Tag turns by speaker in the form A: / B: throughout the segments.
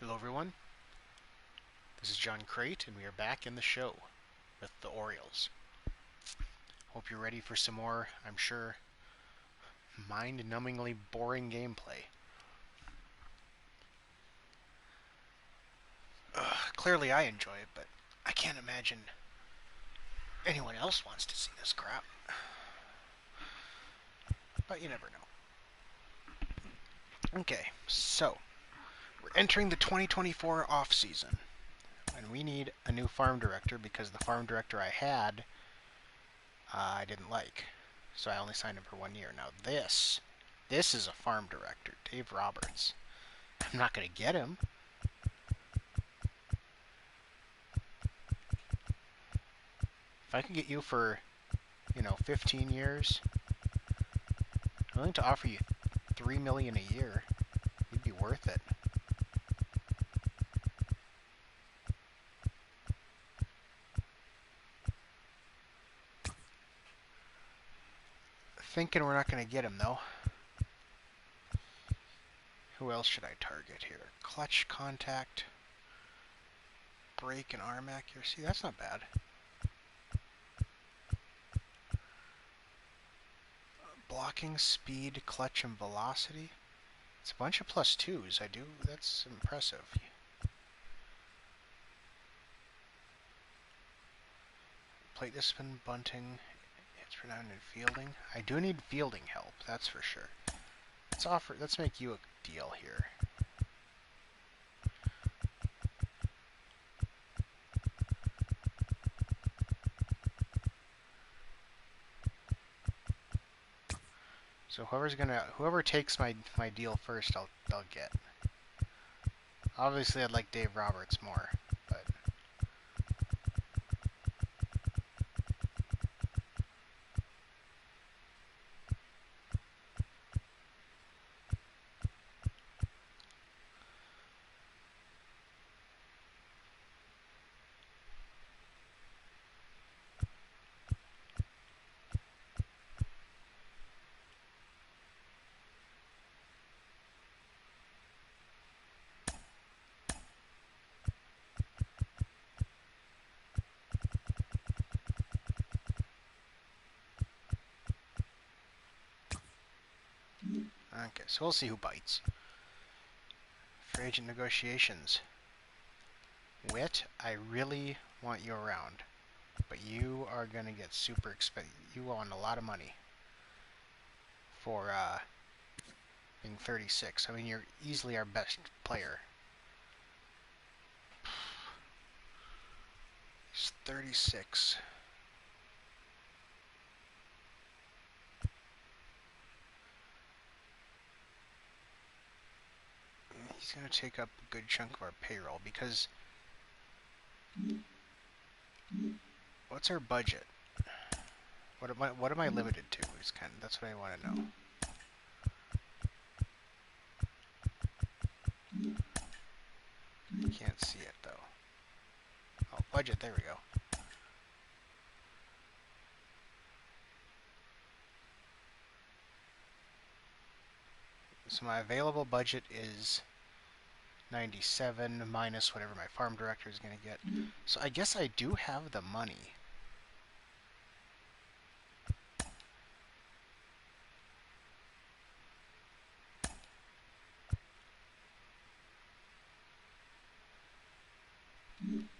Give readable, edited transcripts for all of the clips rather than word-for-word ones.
A: Hello everyone, this is John Crate and we are back in the show with the Orioles. Hope you're ready for some more, I'm sure, mind-numbingly boring gameplay. Clearly I enjoy it, but I can't imagine anyone else wants to see this crap. But you never know. Okay, so we're entering the 2024 off-season. And we need a new farm director because the farm director I had, I didn't like. So I only signed him for 1 year. Now this is a farm director, Dave Roberts. I'm not going to get him. If I could get you for, 15 years, I'm willing to offer you $3 million a year. You'd be worth it. Thinking we're not going to get him though. Who else should I target here? Clutch contact, brake and arm accuracy. That's not bad. Blocking, speed, clutch, and velocity. It's a bunch of +2s. That's impressive. Plate discipline, bunting, hits renowned in fielding. I do need fielding help, that's for sure. Let's make you a deal here. So whoever takes my deal first, I'll get. Obviously, I'd like Dave Roberts more, but okay. So we'll see who bites. Free agent negotiations. Witt, I really want you around, but you are gonna get super expensive. You want a lot of money for being 36. I mean, you're easily our best player. He's 36. He's going to take up a good chunk of our payroll because what's our budget? What am I limited to? That's what I want to know. Can't see it though. Oh, budget, there we go. So my available budget is 97 minus whatever my farm director is going to get. So I guess I do have the money.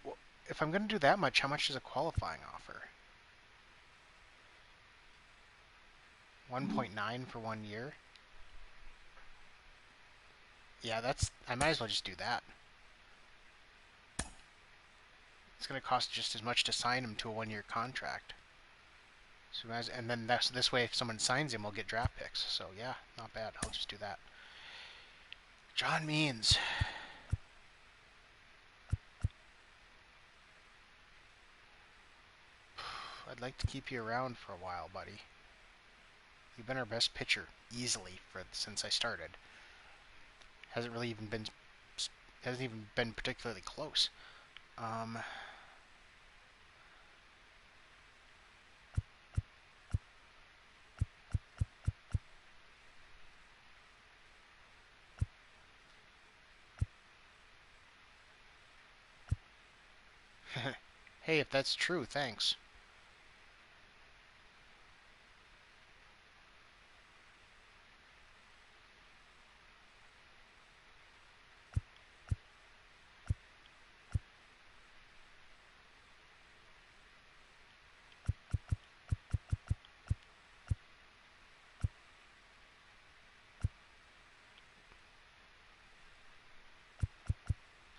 A: Well, if I'm going to do that much, how much does a qualifying offer? 1.9 for 1 year? Yeah, I might as well just do that. It's going to cost just as much to sign him to a 1-year contract. So and then this way, if someone signs him, we'll get draft picks. So yeah, not bad. I'll just do that. John Means. I'd like to keep you around for a while, buddy. You've been our best pitcher easily since I started. Hasn't even been particularly close. Hey, if that's true, thanks.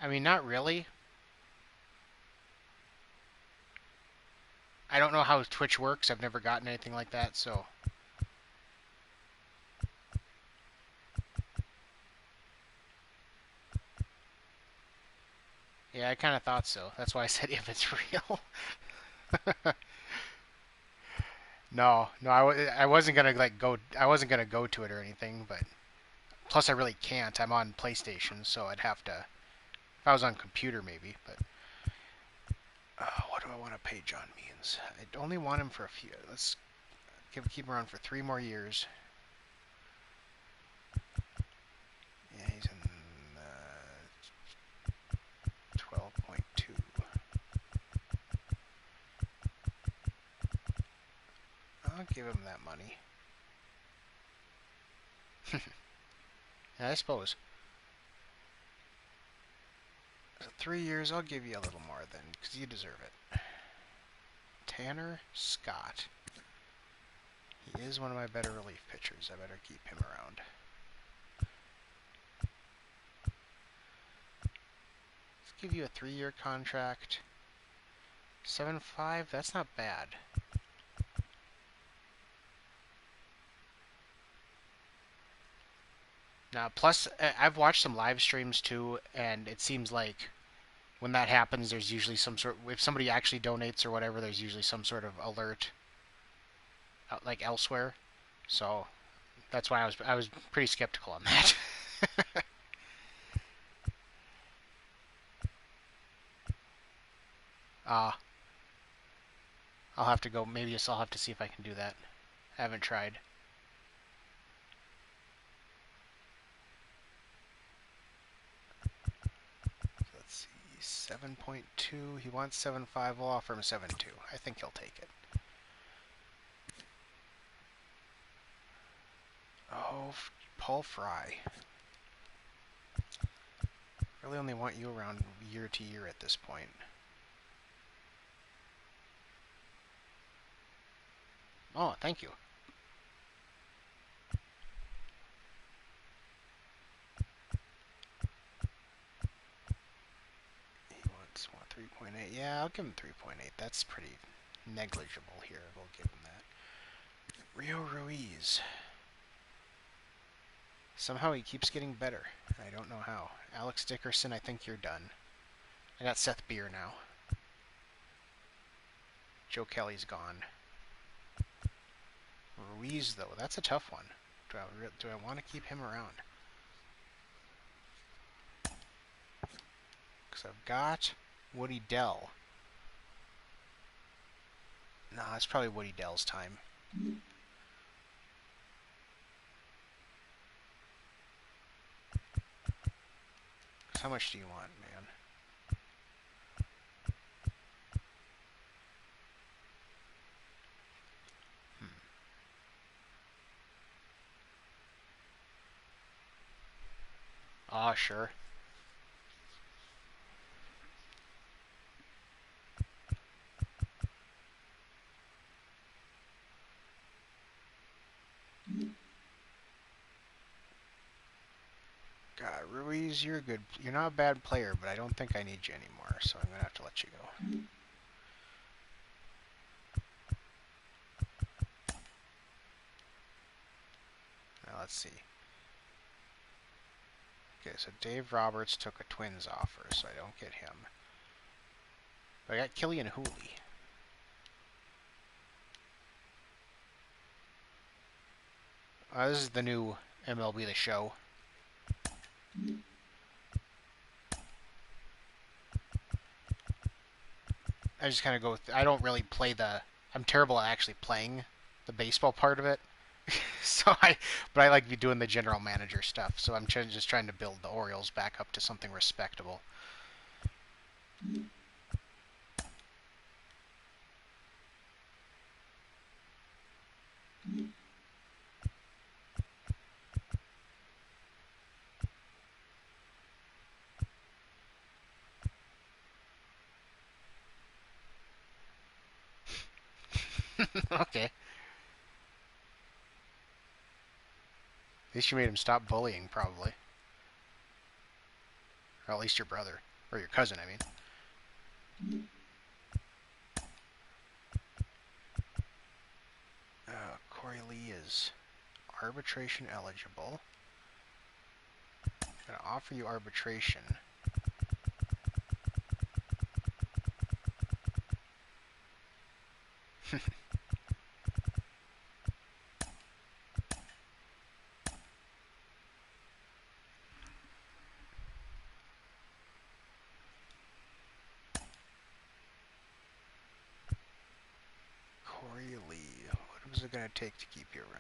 A: I mean, not really. I don't know how Twitch works. I've never gotten anything like that, so... Yeah, I kind of thought so. That's why I said if it's real. No, I wasn't gonna like go. I wasn't gonna go to it or anything, but plus I really can't. I'm on PlayStation, so I'd have to. If I was on computer, maybe. But what do I want to pay John Means? I only want him for a few. Let's keep him around for 3 more years. Yeah, he's in 12.2. I'll give him that money. Yeah, I suppose. So 3 years, I'll give you a little more then, because you deserve it. Tanner Scott. He is one of my better relief pitchers. I better keep him around. Let's give you a 3-year contract. 7.5, that's not bad. Now, plus, I've watched some live streams too, and it seems like when that happens, there's usually some sort. If somebody actually donates or whatever, there's usually some sort of alert, like elsewhere. So that's why I was pretty skeptical on that. uh, I'll have to go. Maybe I'll have to see if I can do that. I haven't tried. Let's see, 7.2. He wants 7.5. We'll offer him 7.2. I think he'll take it. Oh, Paul Fry. Really only want you around year to year at this point. Oh, thank you. He wants 3.8. Yeah, I'll give him 3.8. That's pretty negligible here. We'll give him that. Rio Ruiz. Somehow he keeps getting better. I don't know how. Alex Dickerson, I think you're done. I got Seth Beer now. Joe Kelly's gone. Ruiz, though, that's a tough one. Do I want to keep him around? Because I've got Woody Dell. Nah, it's probably Woody Dell's time. How much do you want, man? Ah, sure. God, Ruiz, you're good. You're not a bad player, but I don't think I need you anymore, so I'm gonna have to let you go. Now let's see. Okay, so Dave Roberts took a Twins offer, so I don't get him. But I got Killian Hooley. This is the new MLB The Show. I just kind of go with... I don't really play the... I'm terrible at actually playing the baseball part of it. But I like doing the general manager stuff, so I'm just trying to build the Orioles back up to something respectable. Okay. At least you made him stop bullying, probably. Or at least your brother. Or your cousin, I mean. Corey Lee is arbitration eligible. I'm going to offer you arbitration. Corey Lee. What was it going to take to keep you around?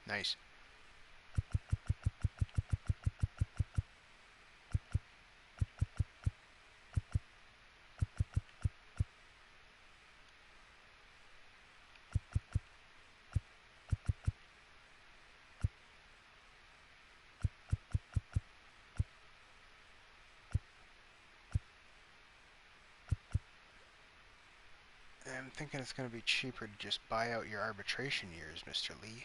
A: Nice. I'm thinking it's going to be cheaper to just buy out your arbitration years, Mr. Lee.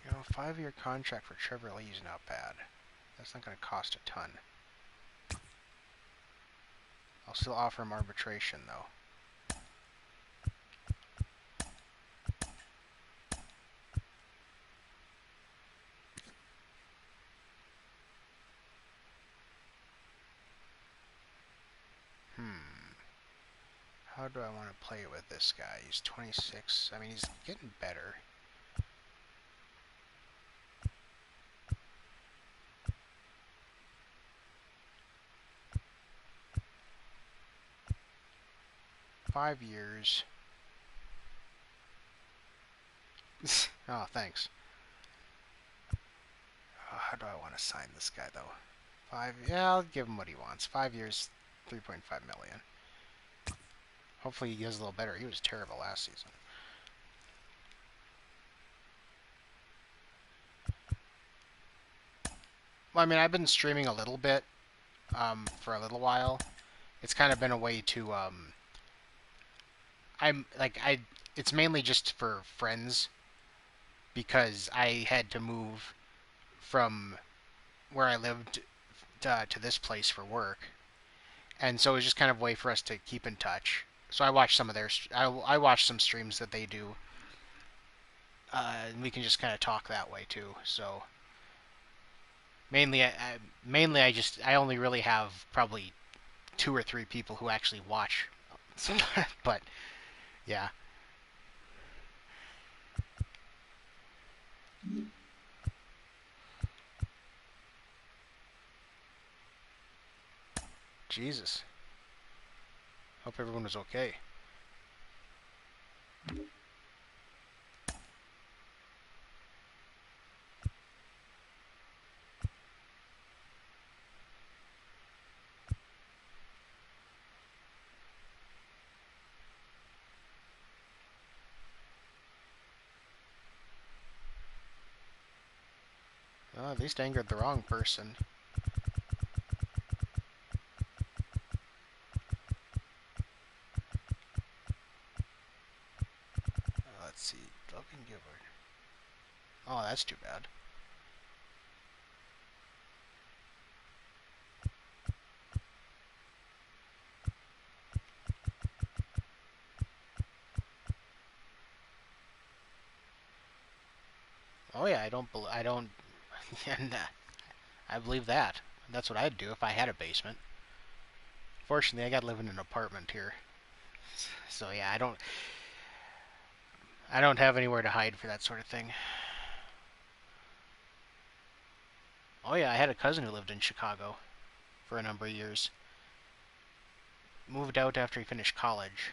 A: You know, a 5-year contract for Trevor Lee is not bad. That's not going to cost a ton. I'll still offer him arbitration, though. How do I want to play it with this guy? He's 26. I mean, he's getting better. Five years. Oh, thanks. Oh, how do I want to sign this guy, though? Yeah, I'll give him what he wants. 5 years, 3.5 million. Hopefully he does a little better. He was terrible last season. Well, I mean, I've been streaming a little bit for a little while. It's kind of been a way to it's mainly just for friends because I had to move from where I lived to this place for work, and so it was just kind of a way for us to keep in touch. So I watched some of I watched some streams that they do, and we can just kind of talk that way too. So mainly I only really have probably 2 or 3 people who actually watch. But yeah. Jesus. Hope everyone was okay. Well, at least I angered the wrong person. Let's see. Logan Gifford. Oh, that's too bad. Oh yeah, I don't, and I believe that. That's what I'd do if I had a basement. Fortunately, I got to live in an apartment here, so yeah, I don't have anywhere to hide for that sort of thing. Oh yeah, I had a cousin who lived in Chicago for a number of years. Moved out after he finished college.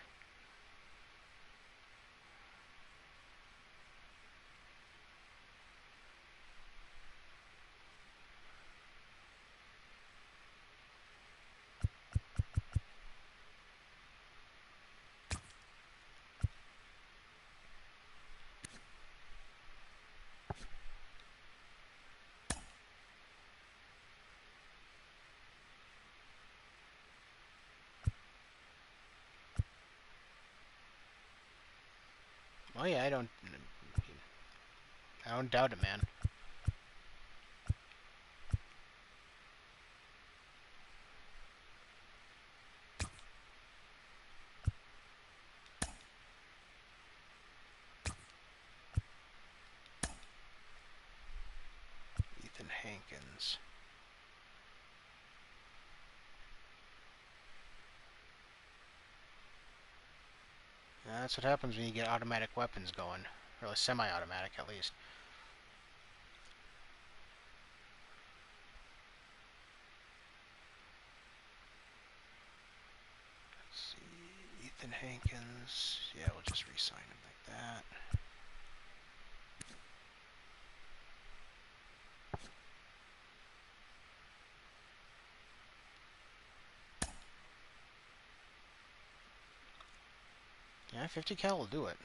A: Oh yeah, I don't doubt it, man. Ethan Hankins. Yeah, that's what happens when you get automatic weapons going. Or semi-automatic, at least. Let's see. Ethan Hankins. Yeah, we'll just re-sign him like that. Yeah, 50 cal will do it.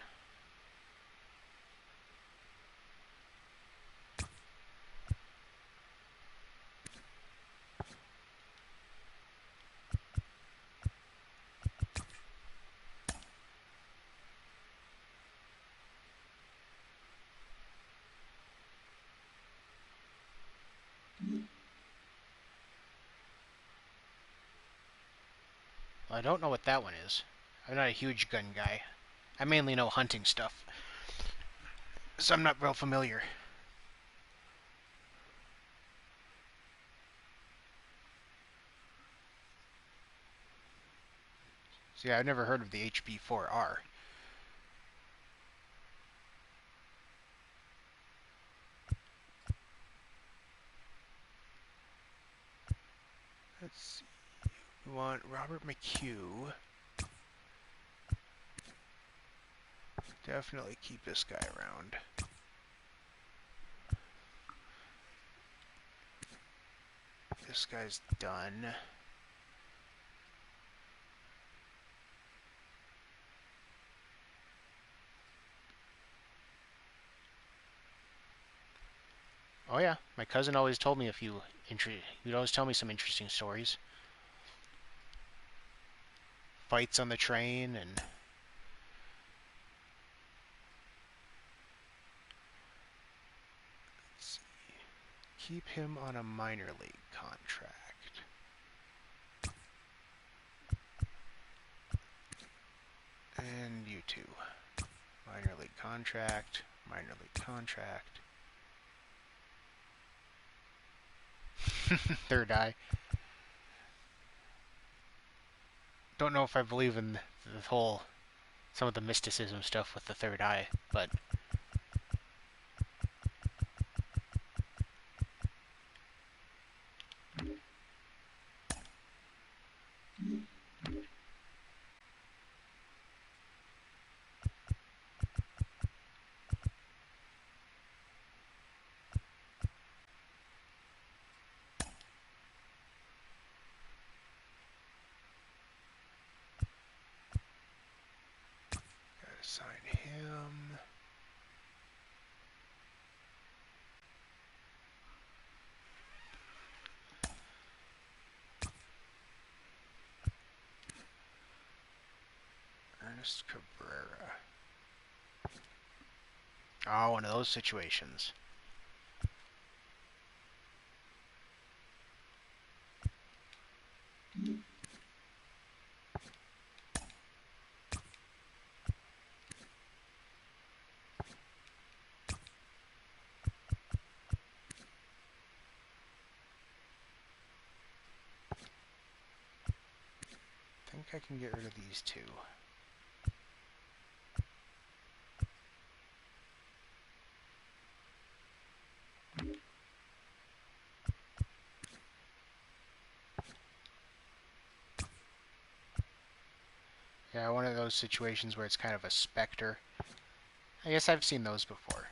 A: Well, I don't know what that one is. I'm not a huge gun guy. I mainly know hunting stuff, so I'm not real familiar. So yeah, I've never heard of the HB4R. Let's see. We want Robert Mchugh. Definitely keep this guy around. This guy's done. Oh yeah, my cousin always told me he'd always tell me some interesting stories. Fights on the train and let's see. Keep him on a minor league contract. And you too. Minor league contract, minor league contract. Third eye. Don't know if I believe in the whole some of the mysticism stuff with the third eye, but gotta sign him. Ernest Cabrera. Oh, one of those situations. I think I can get rid of these two. Yeah, one of those situations where it's kind of a specter. I guess I've seen those before.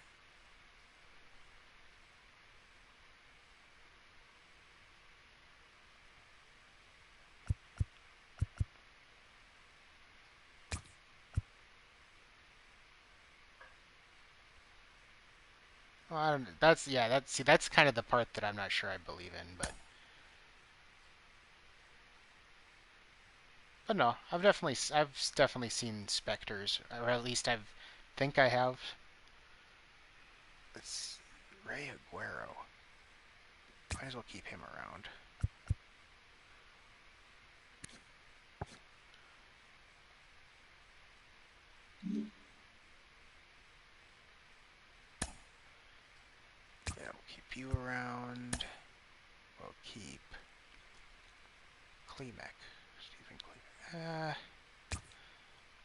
A: Well, I don't, that's kind of the part that I'm not sure I believe in, but no, I've definitely seen specters, or at least think I have. It's Ray Aguero. Might as well keep him around. Yeah, we'll keep you around. We'll keep Klimek. Stephen Klimek.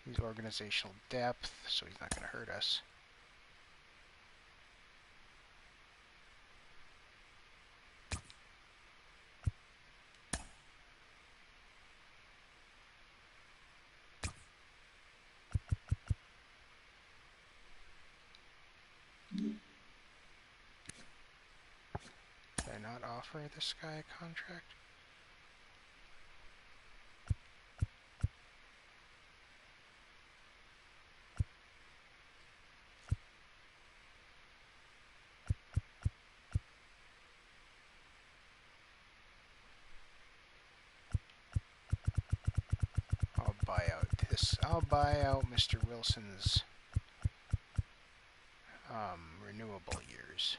A: He's organizational depth, so he's not going to hurt us. Did I not offer this guy a contract? I'll buy out Mr. Wilson's renewable years.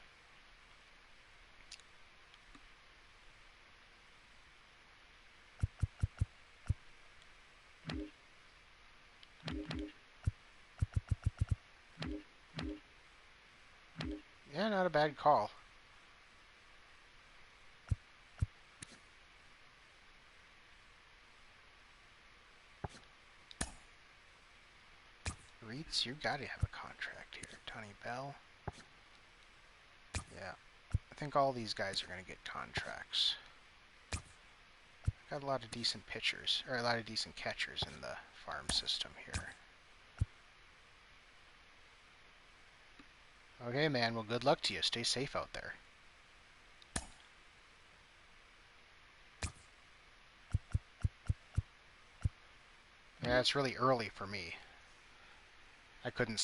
A: Yeah, not a bad call. Reeds, you gotta have a contract here. Tony Bell. Yeah. I think all these guys are gonna get contracts. Got a lot of decent pitchers, or a lot of decent catchers in the farm system here. Okay, man. Well, good luck to you. Stay safe out there. Yeah, it's really early for me. I couldn't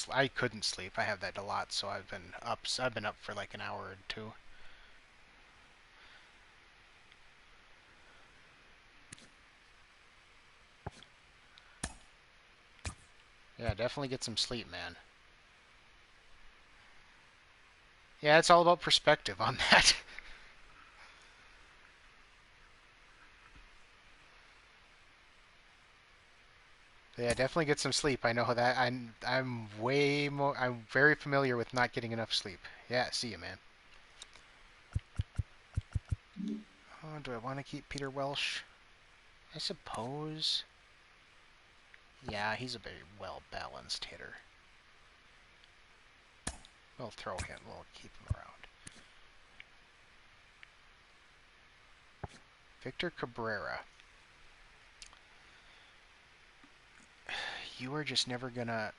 A: sleep. I have that a lot, so I've been up for like an hour or two. Yeah, definitely get some sleep, man. Yeah, it's all about perspective on that. Yeah, definitely get some sleep. I know that I'm very familiar with not getting enough sleep. Yeah, see you, man. Oh, do I want to keep Peter Welsh? I suppose. Yeah, he's a very well-balanced hitter. We'll keep him around. Victor Cabrera. You are just never gonna...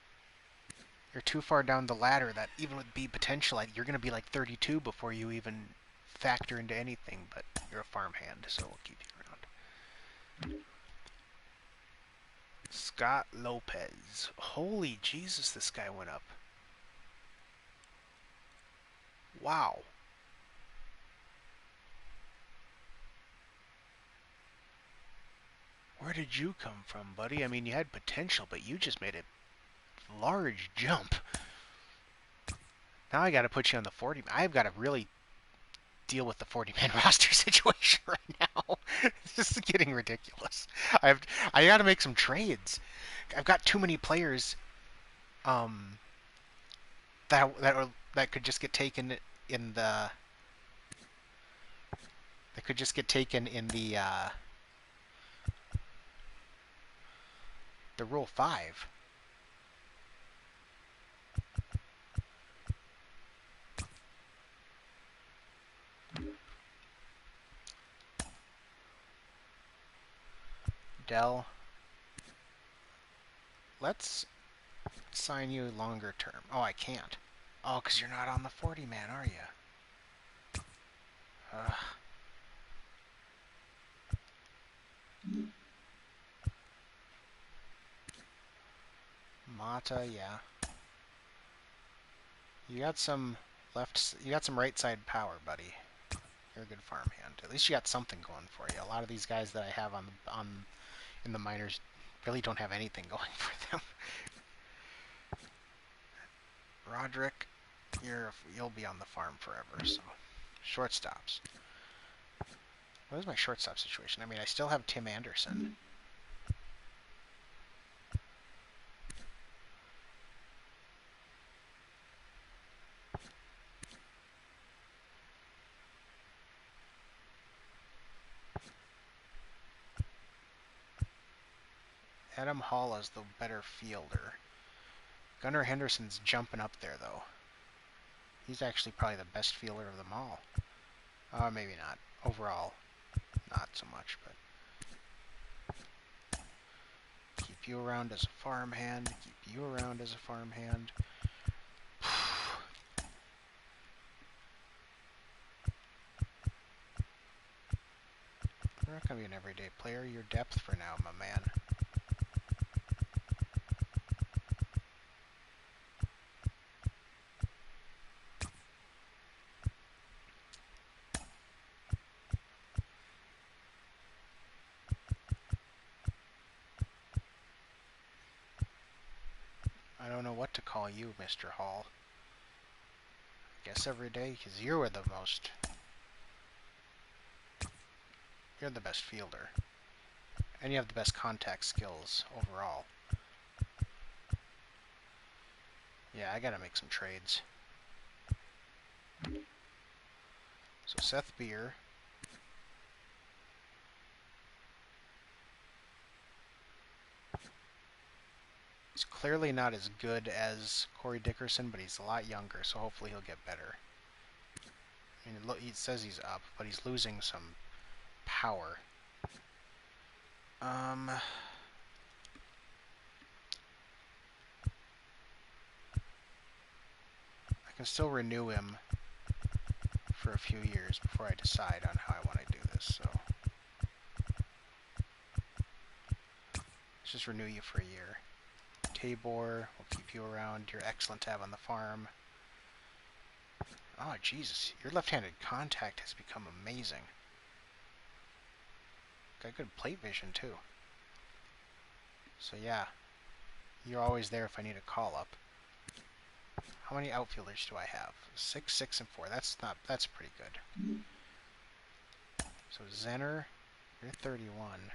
A: You're too far down the ladder that even with B potential, you're gonna be like 32 before you even factor into anything, but you're a farmhand, so we'll keep you around. Scott Lopez. Holy Jesus, this guy went up. Wow. Where did you come from, buddy? I mean, you had potential, but you just made a large jump. Now I got to put you on the 40. I've got to really deal with the 40-man roster situation right now. This is getting ridiculous. I got to make some trades. I've got too many players um, that could just get taken in the the Rule 5. Dell. let's sign you longer term. Oh, I can't. Oh, because you're not on the 40 man, are you? Mata, yeah. You got some right side power, buddy. You're a good farmhand. At least you got something going for you. A lot of these guys that I have in the minors really don't have anything going for them. Roderick, you'll be on the farm forever, so shortstops. What is my shortstop situation? I mean, I still have Tim Anderson. Adam Hall is the better fielder. Gunnar Henderson's jumping up there, though. He's actually probably the best fielder of them all. Maybe not. Overall, not so much, but keep you around as a farmhand. Keep you around as a farmhand. You're not going to be an everyday player. You're depth for now, my man. I don't know what to call you, Mr. Hall. Guess every day, because you're the most... You're the best fielder. And you have the best contact skills overall. Yeah, I gotta make some trades. So Seth Beer. He's clearly not as good as Corey Dickerson, but he's a lot younger, so hopefully he'll get better. I mean, it says he's up, but he's losing some power. I can still renew him for a few years before I decide on how I want to do this, so... Let's just renew you for a year. Tabor, we'll keep you around. You're excellent to have on the farm. Oh, Jesus. Your left-handed contact has become amazing. Got good plate vision, too. So, yeah. You're always there if I need a call-up. How many outfielders do I have? 6, 6, and 4. That's pretty good. So, Zenner, you're 31.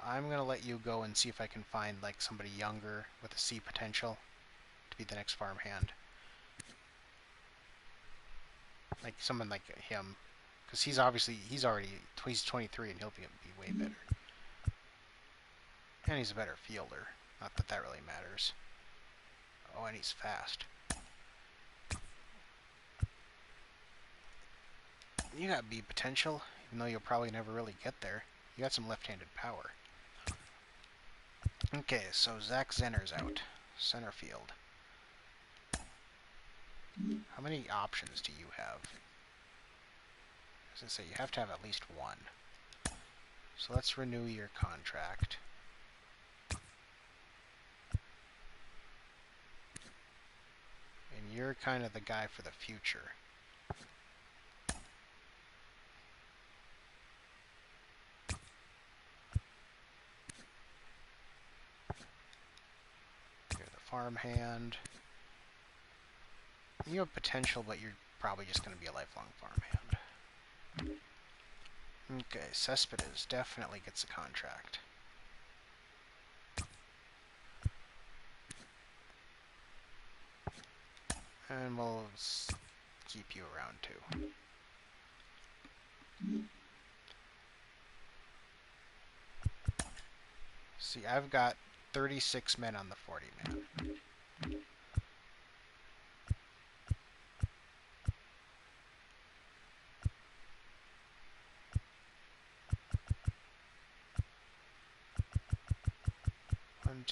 A: I'm going to let you go and see if I can find, like, somebody younger with a C potential to be the next farmhand. Like, someone like him. Because he's 23 and he'll be way better. And he's a better fielder. Not that that really matters. Oh, and he's fast. You got B potential, even though you'll probably never really get there. You got some left-handed power. Okay, so Zach Zenner's out. Center field. How many options do you have? As I say, you have to have at least one. So let's renew your contract. And you're kind of the guy for the future. You're the farmhand. You have potential, but you're probably just going to be a lifelong farmhand. Okay, Cespedes definitely gets a contract. And we'll keep you around too. See, I've got 36 men on the 40 man.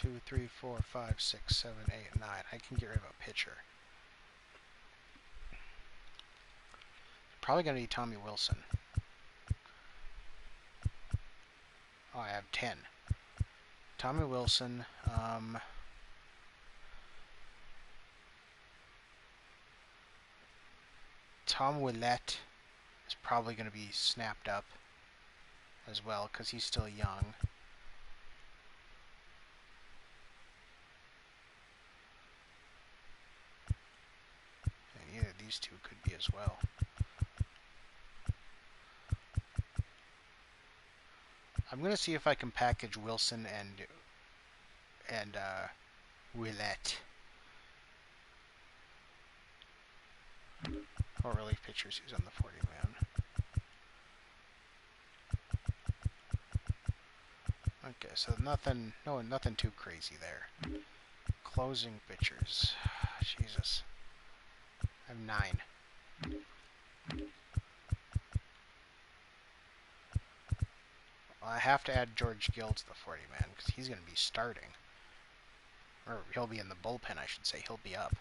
A: 1, 2, 3, 4, 5, 6, 7, 8, 9. I can get rid of a pitcher. Probably going to be Tommy Wilson. Oh, I have 10. Tommy Wilson. Tom Willett is probably going to be snapped up as well because he's still young. And either of these two could be as well. I'm going to see if I can package Wilson and Willett. Or relief pitchers who's on the 40-man. Okay, so nothing too crazy there. Closing pitchers. Jesus. I have 9. Well, I have to add George Gill to the 40-man because he's going to be starting. Or he'll be in the bullpen, I should say. He'll be up.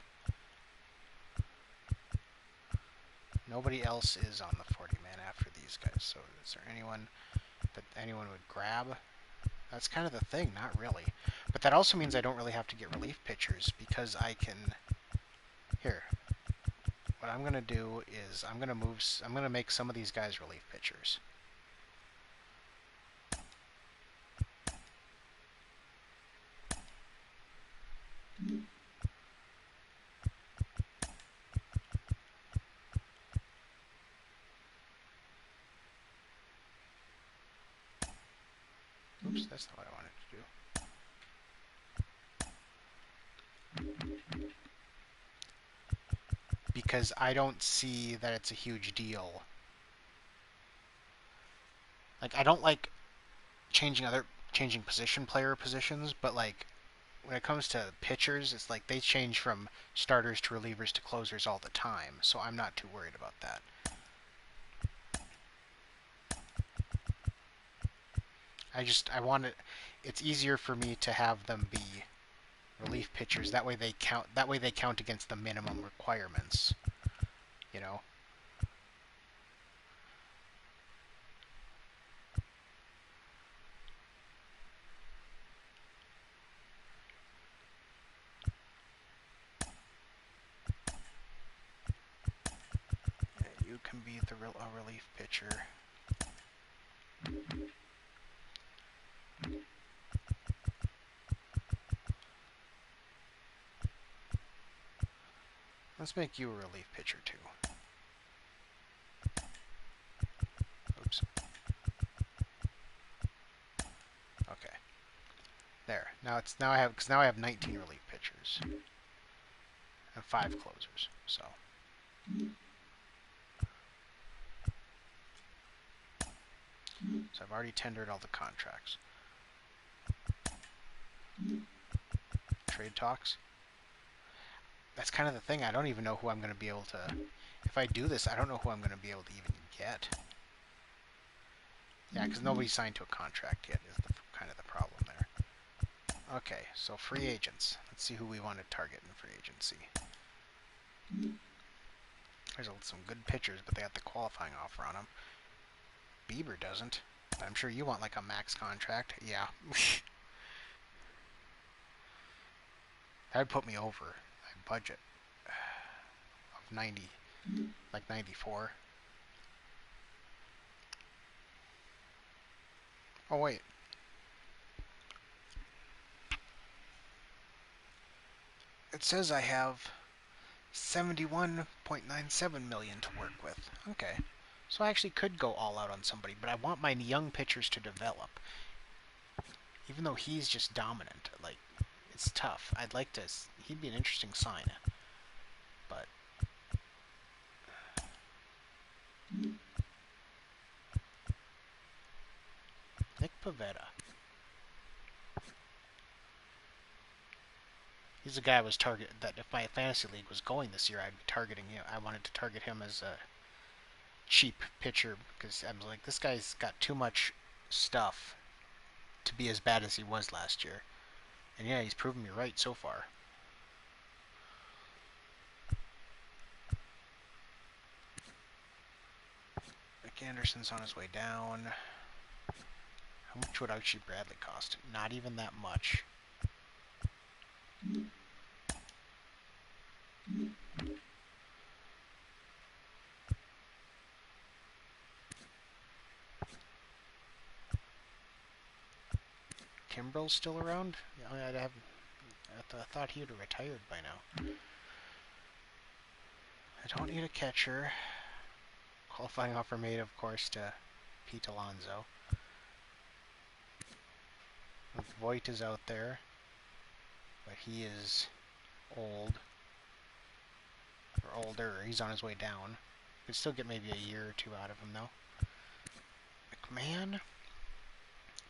A: Nobody else is on the 40-man after these guys. So is there anyone that anyone would grab? That's kind of the thing, not really. But that also means I don't really have to get relief pitchers because I can... Here. What I'm going to do is I'm going to make some of these guys relief pitchers. Oops, that's not what I wanted to do. Because I don't see that it's a huge deal. Like, I don't like changing player positions, but like when it comes to pitchers, it's like they change from starters to relievers to closers all the time, so I'm not too worried about that. I want it. It's easier for me to have them be relief pitchers. That way they count. That way they count against the minimum requirements. You know. Yeah, you can be a relief pitcher. Let's make you a relief pitcher too. Oops. Okay. There. Now I have 19 relief pitchers and 5 closers. So. So I've already tendered all the contracts. Trade talks. That's kind of the thing. I don't even know who I'm going to be able to... If I do this, I don't know who I'm going to be able to even get. Yeah, because nobody's signed to a contract yet is kind of the problem there. Okay, so free agents. Let's see who we want to target in free agency. There's some good pitchers, but they got the qualifying offer on them. Bieber doesn't. I'm sure you want like a max contract. Yeah. That would put me over my budget of 90, like 94. Oh wait. It says I have 71.97 million to work with. Okay. So I actually could go all out on somebody, but I want my young pitchers to develop. Even though he's just dominant, like, it's tough. I'd like to... He'd be an interesting sign. But... Nick Pivetta. He's a guy I was that if my fantasy league was going this year, I'd be targeting him. I wanted to target him as a cheap pitcher because I was like, this guy's got too much stuff to be as bad as he was last year. And yeah, he's proven me right so far. Nick Anderson's on his way down. How much would Archie Bradley cost? Not even that much. Kimbrel's still around? I thought he would have retired by now. I don't need a catcher. Qualifying offer made, of course, to Pete Alonso. Voigt is out there, but he is old. Or older. He's on his way down. Could still get maybe a year or two out of him, though. McMahon?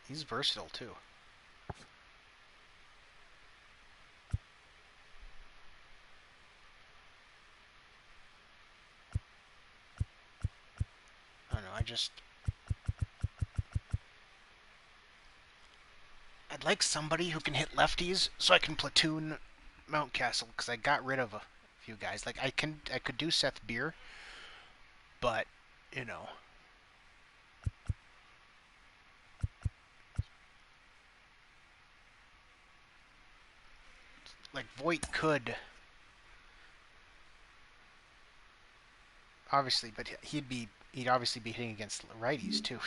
A: He's versatile, too. I don't know, I'd like somebody who can hit lefties so I can platoon Mountcastle, because I got rid of a few guys. Like, I could do Seth Beer, but, you know. Like, Voigt could, obviously, but he'd obviously be hitting against righties, too.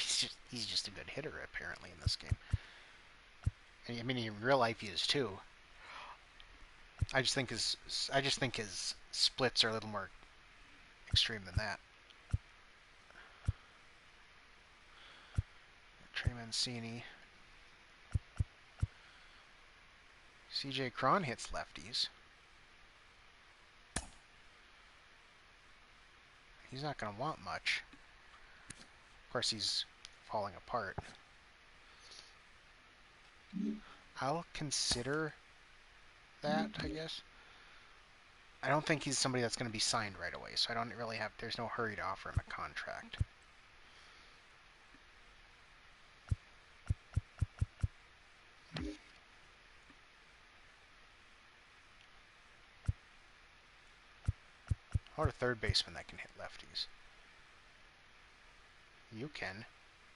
A: He's just a good hitter, apparently, in this game. And, I mean, in real life he is, too. I just think his splits are a little more extreme than that. Trey Mancini. CJ Cron hits lefties. He's not going to want much. Of course, he's falling apart. I'll consider that, I guess. I don't think he's somebody that's going to be signed right away, so I don't really have... There's no hurry to offer him a contract. Or a third baseman that can hit lefties. You can,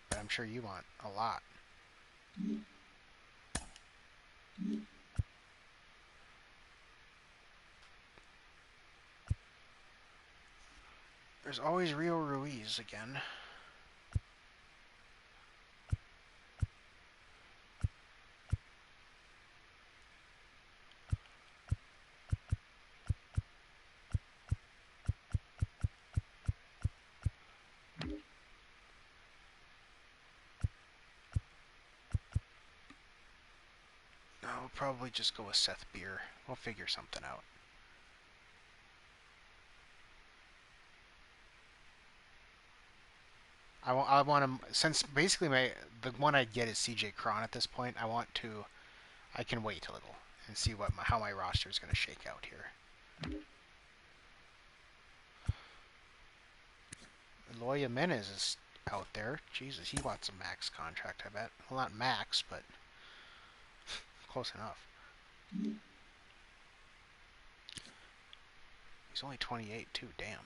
A: but I'm sure you want a lot. There's always Rio Ruiz again. I'll probably just go with Seth Beer. We'll figure something out. I want to, since basically the one I'd get is CJ Cron at this point. I can wait a little and see how my roster is going to shake out here. Eloy Jimenez is out there. Jesus, he wants a max contract, I bet. Well, not max, but close enough. He's only 28 too, damn.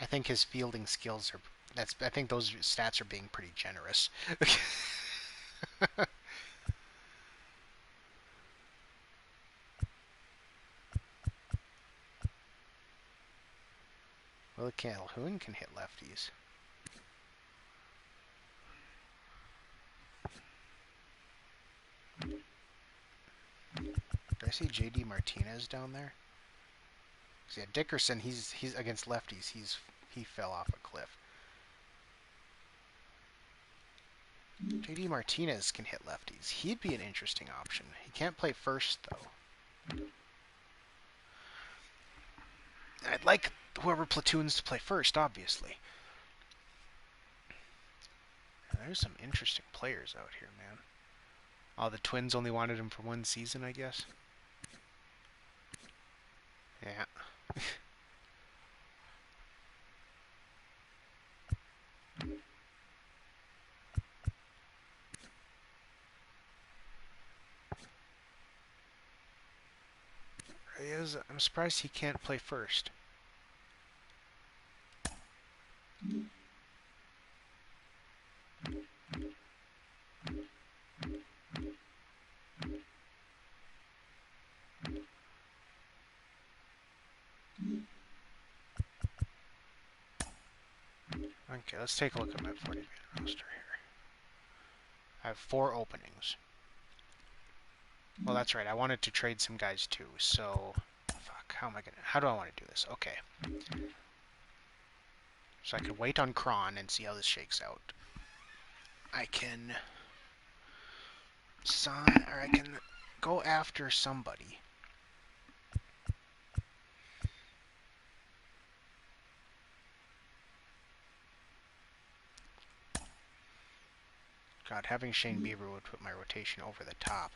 A: I think his fielding skills are... I think those stats are being pretty generous. Willie Calhoun can hit lefties. Did I see J.D. Martinez down there? Yeah, Dickerson, he's against lefties. He fell off a cliff. J.D. Martinez can hit lefties. He'd be an interesting option. He can't play first, though. I'd like whoever platoons to play first, obviously. There's some interesting players out here, man. Oh, the Twins only wanted him for one season, I guess. Yeah. I'm surprised he can't play first. Okay, let's take a look at my 40-man roster here. I have 4 openings. Well, that's right. I wanted to trade some guys too, so... Fuck, how do I want to do this? Okay. So I can wait on Kron and see how this shakes out. I can... I can go after somebody. God, having Shane Bieber would put my rotation over the top.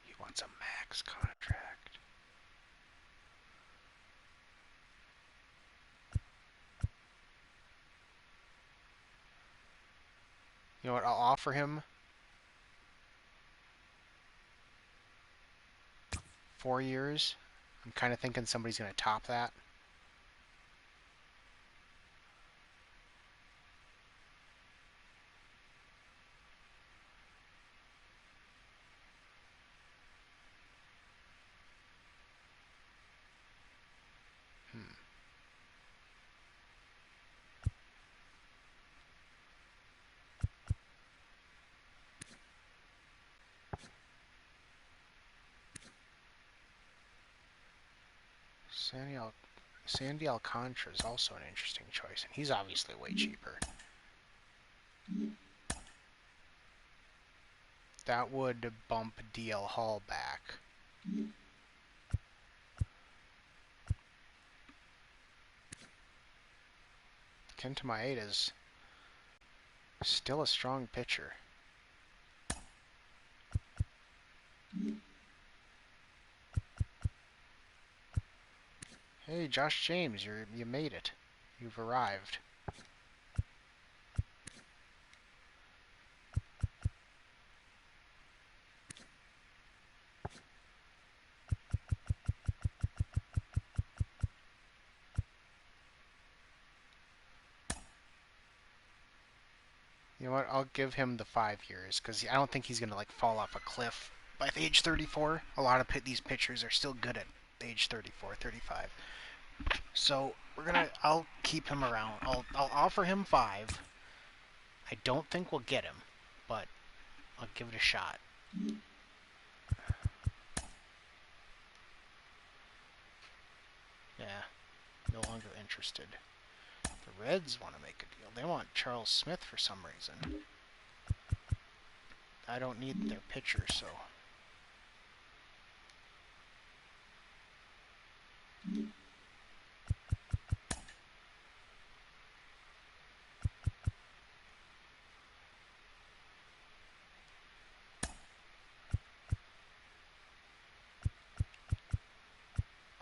A: He wants a max contract. You know what? I'll offer him 4 years. I'm kind of thinking somebody's going to top that. Sandy Alcantara is also an interesting choice, and he's obviously way cheaper. That would bump DL Hall back. Kenta Maeda's still a strong pitcher. Hey, Josh James, you made it. You've arrived. You know what? I'll give him the 5 years because I don't think he's gonna like fall off a cliff by age 34. A lot of these pitchers are still good at age 34, 35. So I'll keep him around. I'll offer him 5. I don't think we'll get him, but I'll give it a shot. Yeah, no longer interested. The Reds want to make a deal. They want Charles Smith for some reason. I don't need their pitcher, so...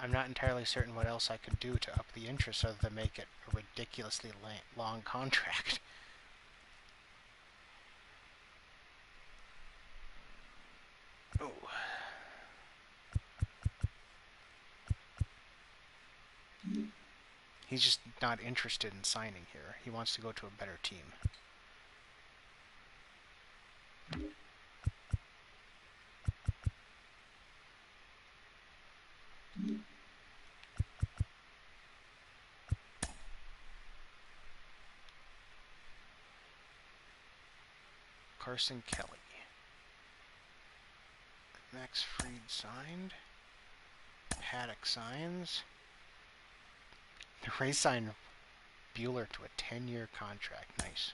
A: I'm not entirely certain what else I could do to up the interest other than make it a ridiculously long contract. Oh. He's just not interested in signing here. He wants to go to a better team. Carson Kelly. Max Fried signed. Paddock signs. The Rays signed Bueller to a 10-year contract. Nice.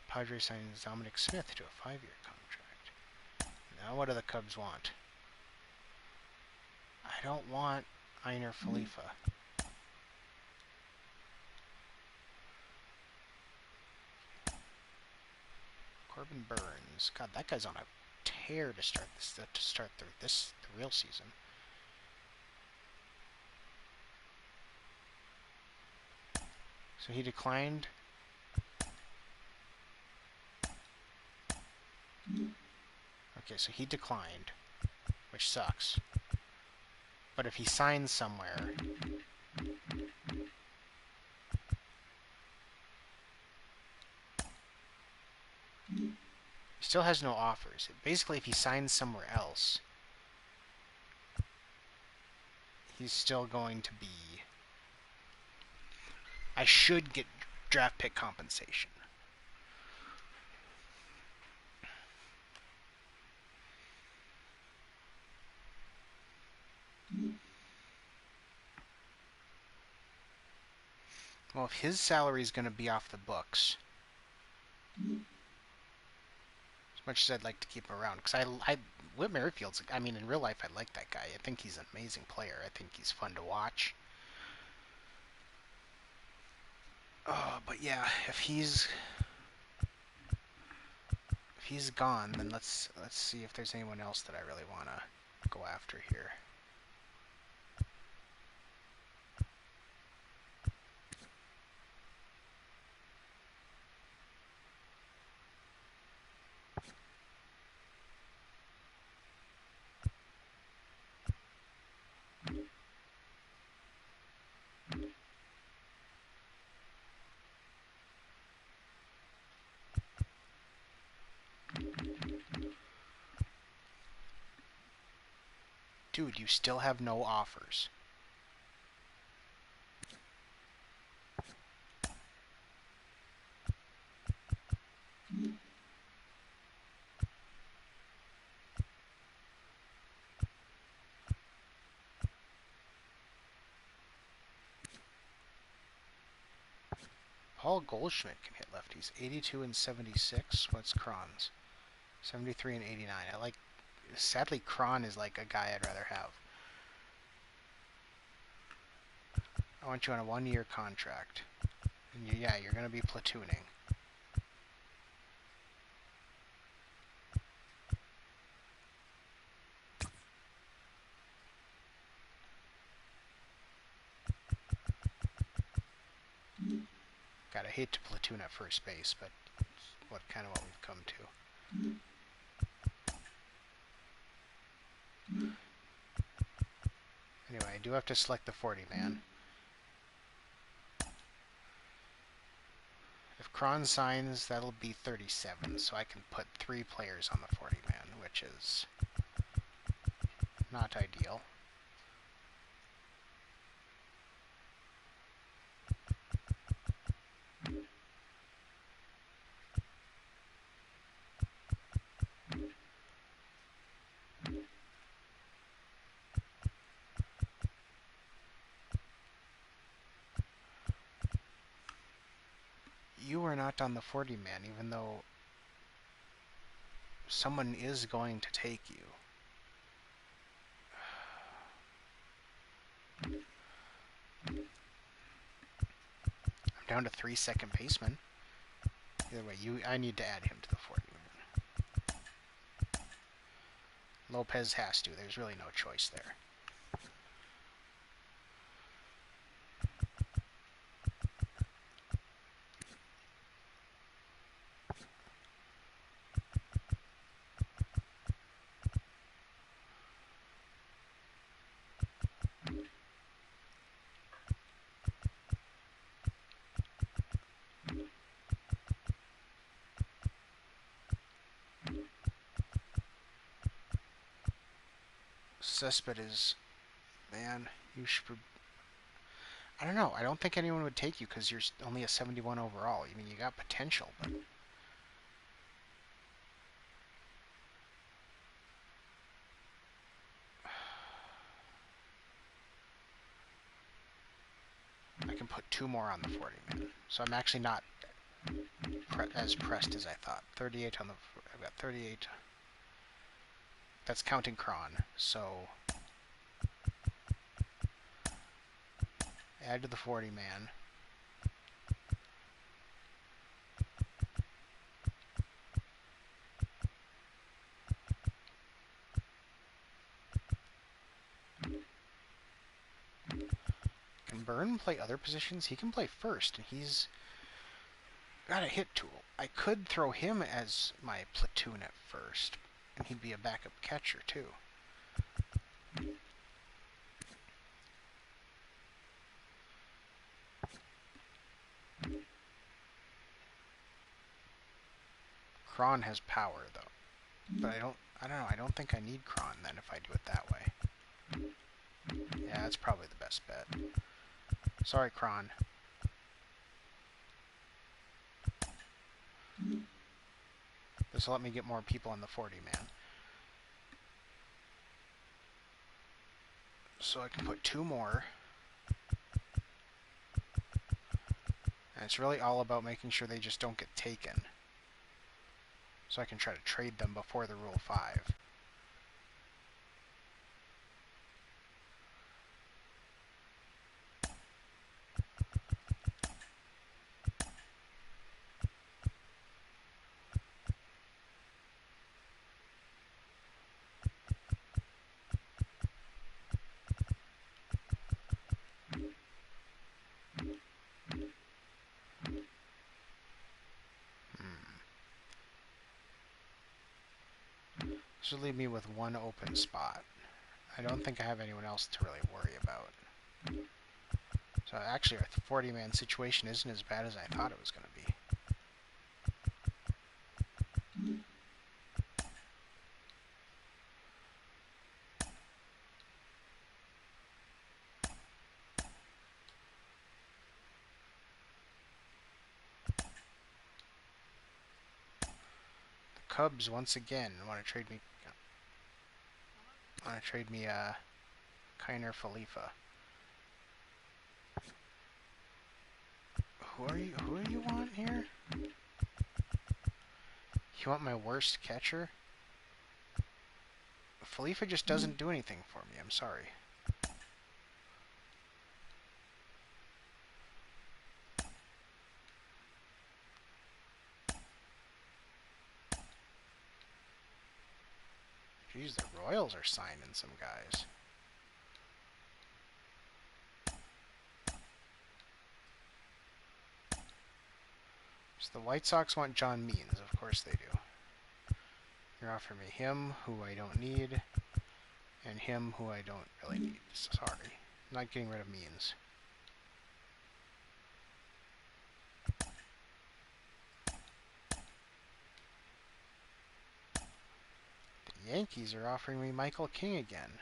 A: Padres signed Dominic Smith to a 5-year contract. Now what do the Cubs want? I don't want Einer Falefa. Corbin Burns. God, that guy's on a tear to start the real season. So he declined. Okay, so he declined, which sucks. But if he signs somewhere... He still has no offers. Basically, if he signs somewhere else, he's still going to be... I should get draft pick compensation. Well, if his salary is going to be off the books, as much as I'd like to keep him around, because Whit Merrifield's, I mean, in real life, I like that guy. I think he's an amazing player. I think he's fun to watch. But yeah, if he's gone, then let's see if there's anyone else that I really want to go after here. Dude, you still have no offers. Paul Goldschmidt can hit lefties. 82 and 76. What's Cron's? 73 and 89. I like... Sadly, Cron is like a guy I'd rather have. I want you on a 1-year contract. And yeah, you're going to be platooning. God, I hate to platoon at first base, but what we've come to. Anyway, I do have to select the 40-man. If Cron signs, that'll be 37, so I can put 3 players on the 40-man, which is not ideal. You are not on the 40-man, even though someone is going to take you. I'm down to 3 second basemen. Either way, I need to add him to the 40-man. Lopez has to. There's really no choice there. Cespedes, man, you should... I don't know. I don't think anyone would take you because you're only a 71 overall. I mean, you got potential, but... I can put 2 more on the 40-man. So I'm actually not as pressed as I thought. 38 on the... I've got 38... That's counting Cron, so... Add to the 40-man. Can Byrne play other positions? He can play first, and he's got a hit tool. I could throw him as my platoon at first, and he'd be a backup catcher, too. Kron has power, though. But I don't know, I don't think I need Kron then if I do it that way. Yeah, that's probably the best bet. Sorry, Kron. This will let me get more people on the 40-man. So I can put 2 more. And it's really all about making sure they just don't get taken. So I can try to trade them before the Rule 5. This will leave me with 1 open spot. I don't think I have anyone else to really worry about. So actually our 40-man situation isn't as bad as I thought it was going to be. The Cubs once again want to trade me Kiner Falefa. Who are you want here? You want my worst catcher? Falefa just doesn't do anything for me, I'm sorry. Jeez, the Royals are signing some guys. So the White Sox want John Means, of course they do. You're offering me him, who I don't need, and him, who I don't really need. Sorry. I'm not getting rid of Means. The Yankees are offering me Michael King again.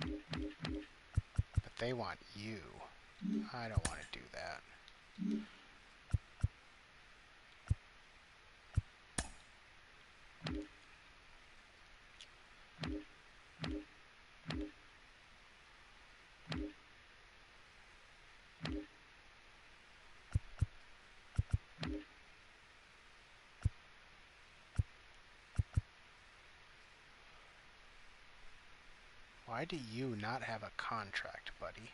A: But they want you. I don't want to do that. Why do you not have a contract, buddy?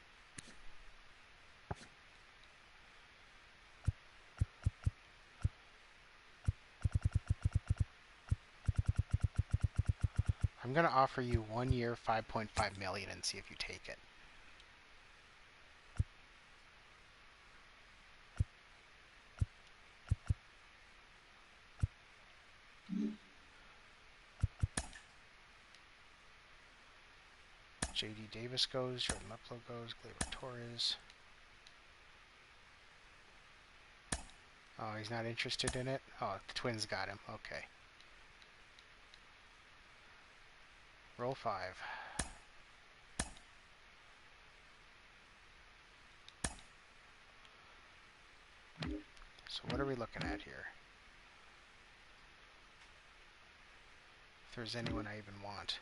A: I'm going to offer you 1 year, $5.5 million and see if you take it. J.D. Davis goes, Jordan Luplow goes, Gleyber Torres. Oh, he's not interested in it? Oh, the Twins got him. Okay. Roll 5. So what are we looking at here? If there's anyone I even want.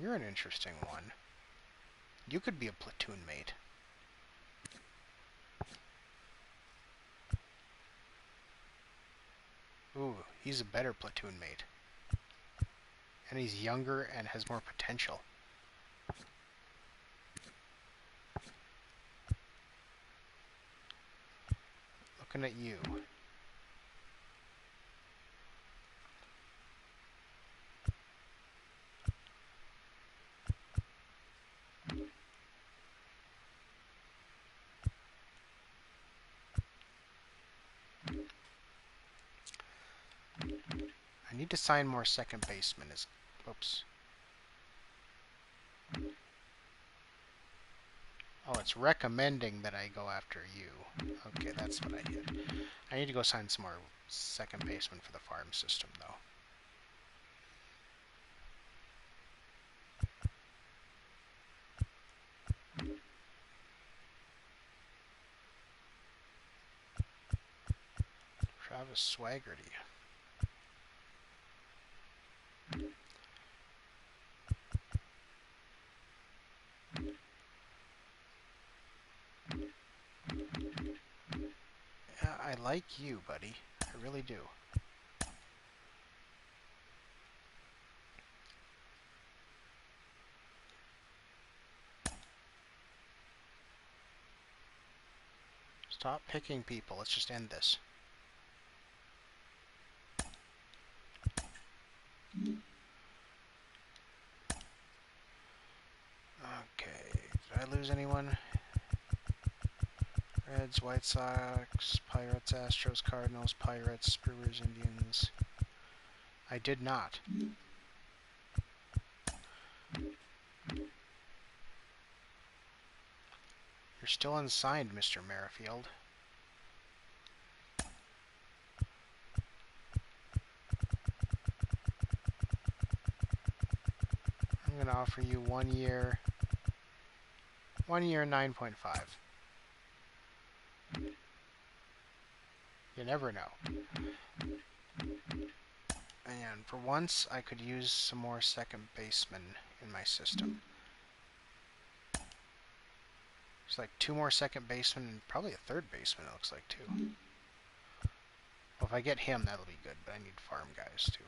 A: You're an interesting one. You could be a platoon mate. Ooh, he's a better platoon mate. And he's younger and has more potential. Looking at you. I need to sign more second basemen. Oops. Oh, it's recommending that I go after you. Okay, that's what I did. I need to go sign some more second basemen for the farm system, though. Travis Swaggerty. Yeah, I like you, buddy. I really do. Stop picking people. Let's just end this. Okay. Did I lose anyone? Reds, White Sox, Pirates, Astros, Cardinals, Pirates, Brewers, Indians. I did not. You're still unsigned, Mr. Merrifield. I'm going to offer you 1 year, 9.5. You never know. And for once, I could use some more second basemen in my system. There's like 2 more second basemen and probably a third baseman, it looks like, too. Well, if I get him, that'll be good, but I need farm guys, too.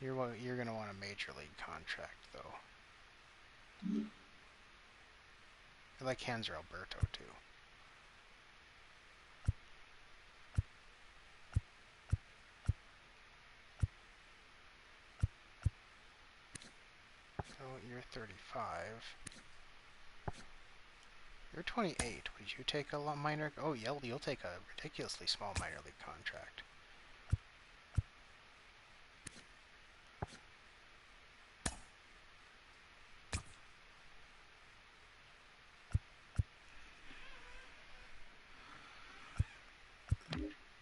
A: You're going to want a major league contract, though. I like Hanser Alberto, too. So you're 35. You're 28. Would you take a minor? Oh, you'll take a ridiculously small minor league contract.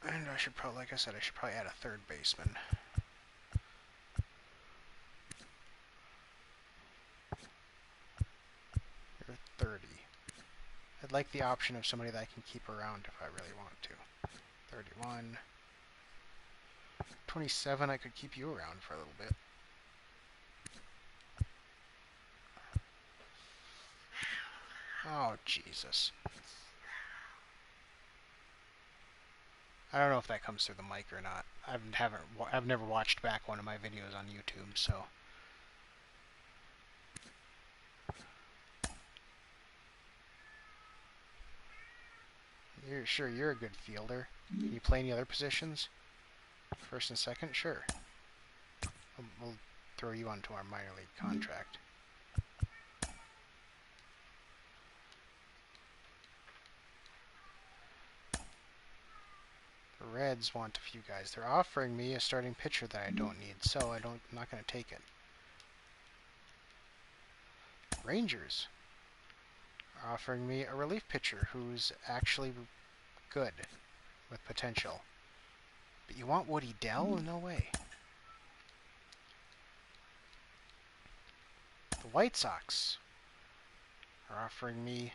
A: And I should probably, like I said, I should probably add a third baseman. You're 30. I'd like the option of somebody that I can keep around if I really want to. 31. 27, I could keep you around for a little bit. Oh, Jesus. I don't know if that comes through the mic or not. I've never watched back one of my videos on YouTube, so... You're a good fielder. Can you play any other positions? First and second? Sure. We'll throw you onto our minor league contract. The Reds want a few guys. They're offering me a starting pitcher that I don't need, so I'm not going to take it. Rangers are offering me a relief pitcher who's actually good with potential. But you want Woody Dell? No way. The White Sox are offering me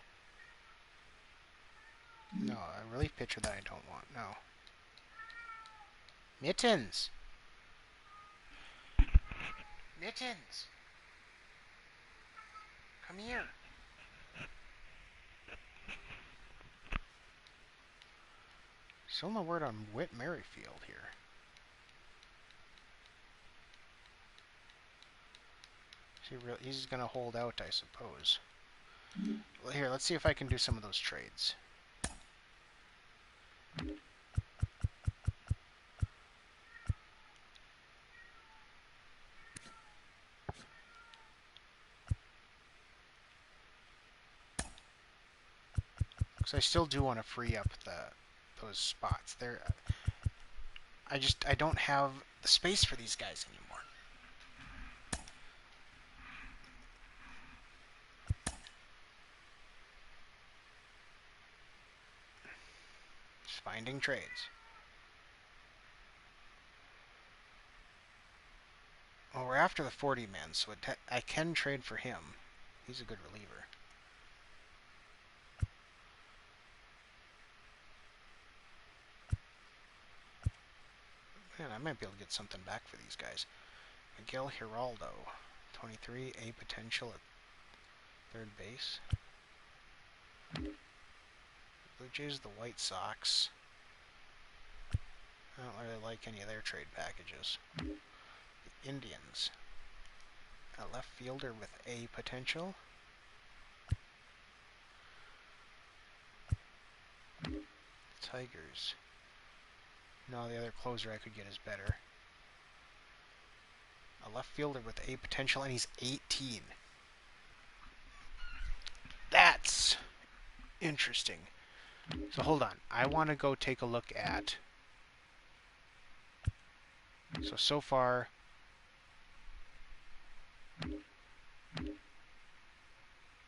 A: a relief pitcher that I don't want. No. Mittens! Mittens! Come here! Still no word on Whit Merrifield here. He's going to hold out, I suppose. Well, here, let's see if I can do some of those trades. Because I still do want to free up those spots. I don't have the space for these guys anymore. Just finding trades. Well, we're after the 40 man, so I can trade for him. He's a good reliever. Man, I might be able to get something back for these guys. Miguel Giraldo, 23, A potential at third base. Blue Jays, the White Sox. I don't really like any of their trade packages. The Indians, a left fielder with A potential. Tigers. No, the other closer I could get is better. A left fielder with A potential, and he's 18. That's interesting. So hold on. I want to go take a look at... So far...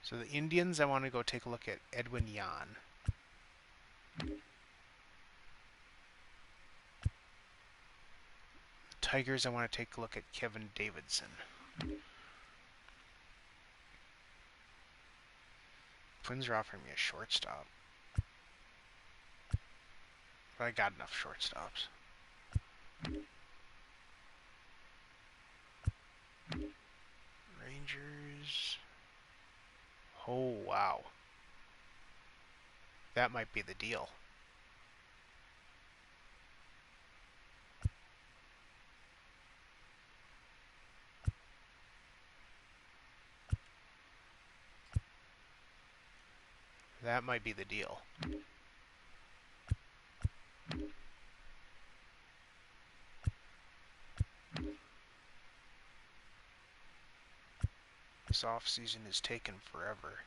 A: So the Indians, I want to go take a look at Edwin Yan. Tigers, I want to take a look at Kevin Davidson. Twins are offering me a shortstop. But I got enough shortstops. Rangers. Oh, wow. That might be the deal. That might be the deal. This off-season is taken forever.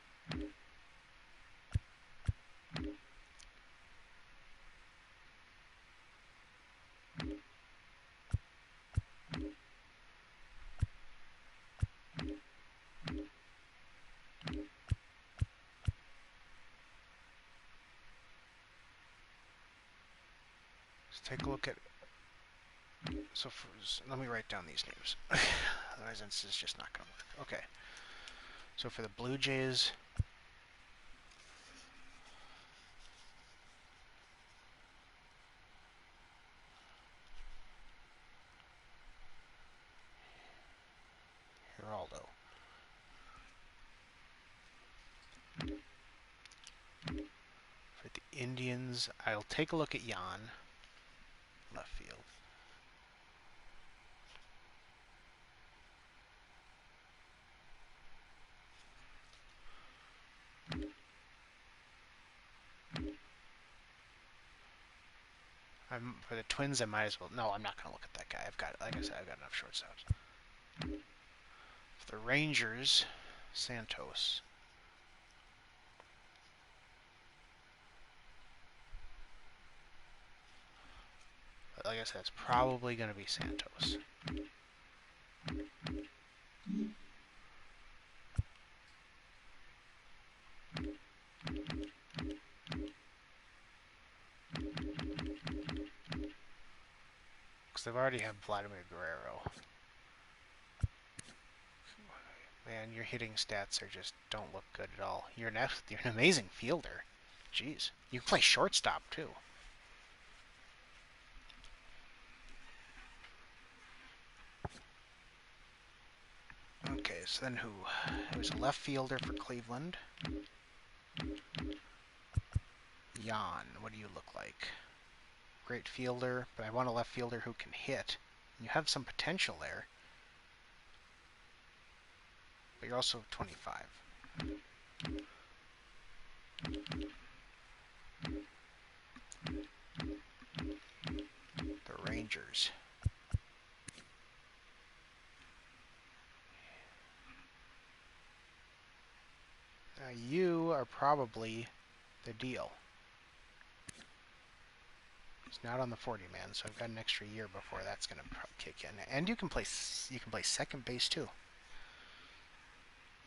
A: Let's take a look at... let me write down these names. Otherwise this is just not going to work. Okay. So for the Blue Jays... Giraldo. For the Indians, I'll take a look at Yan. Left field. For the Twins, I might as well... No, I'm not going to look at that guy. Like I said, I've got enough shortstops. For the Rangers, Santos. But like I said, it's probably going to be Santos. Because they've already have Vladimir Guerrero. Man, your hitting stats don't look good at all. You're an amazing fielder. Jeez. You can play shortstop, too. Okay, so then who? It was a left fielder for Cleveland. Jan, what do you look like? Great fielder, but I want a left fielder who can hit. You have some potential there. But you're also 25. The Rangers. Now you are probably the deal. He's not on the 40-man, so I've got an extra year before that's going to kick in. And you can play second base too.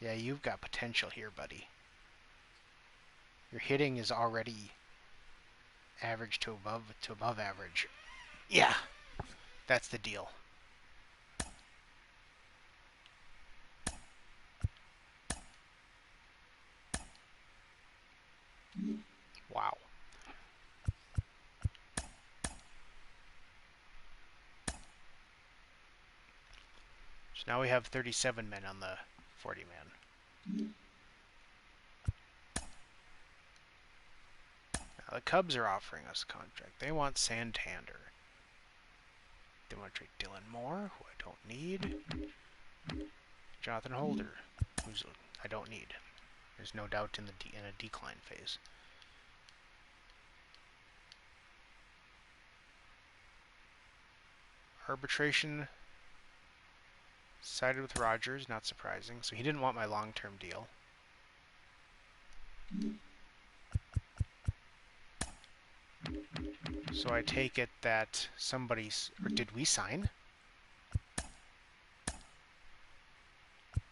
A: Yeah, you've got potential here, buddy. Your hitting is already average to above average. Yeah, that's the deal. Wow. So now we have 37 men on the 40-man. Now the Cubs are offering us a contract. They want Santander. They want to trade Dylan Moore, who I don't need. Jonathan Holder, who's I don't need. There's no doubt in a decline phase. Arbitration sided with Rogers, not surprising. So he didn't want my long-term deal. So I take it that somebody's... Or did we sign?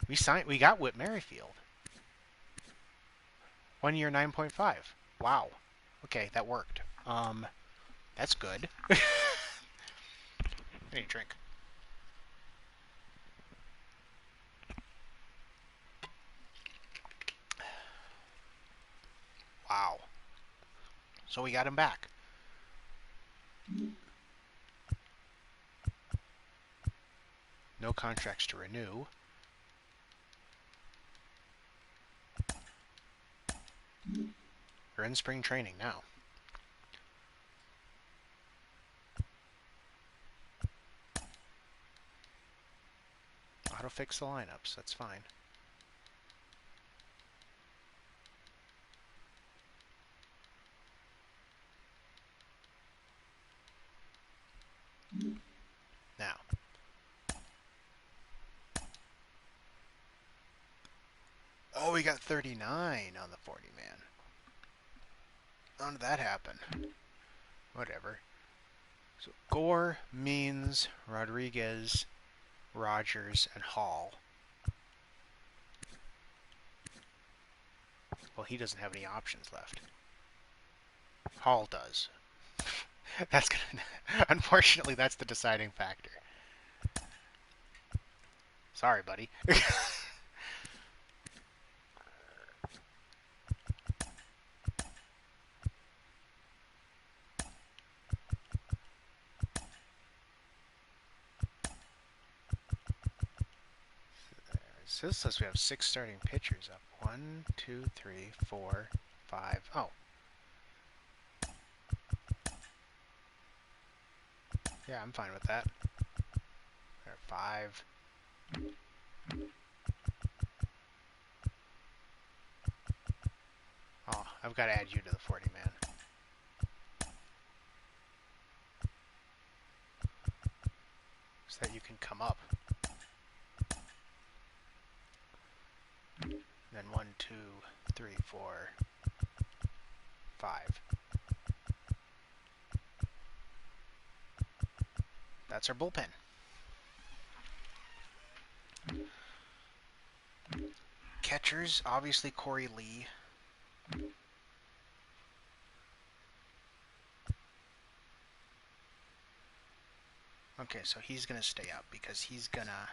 A: We signed. We got Whit Merrifield. 1 year, 9.5. Wow. Okay, that worked. That's good. I need a drink. Wow. So we got him back. No contracts to renew. We're in spring training now. Auto fix the lineups. That's fine. Now. Oh, we got 39 on the 40-man. How did that happen? Whatever. So Gore, Means, Rodriguez, Rogers, and Hall. Well, he doesn't have any options left. Hall does. That's gonna... Unfortunately, that's the deciding factor. Sorry, buddy. So this says we have 6 starting pitchers up. 1, 2, 3, 4, 5. Oh. Yeah, I'm fine with that. There are 5. Oh, I've got to add you to the 40-man. So that you can come up. Then 1, 2, 3, 4, 5. That's our bullpen. Catchers, obviously Corey Lee. Okay, so he's going to stay up because he's going to...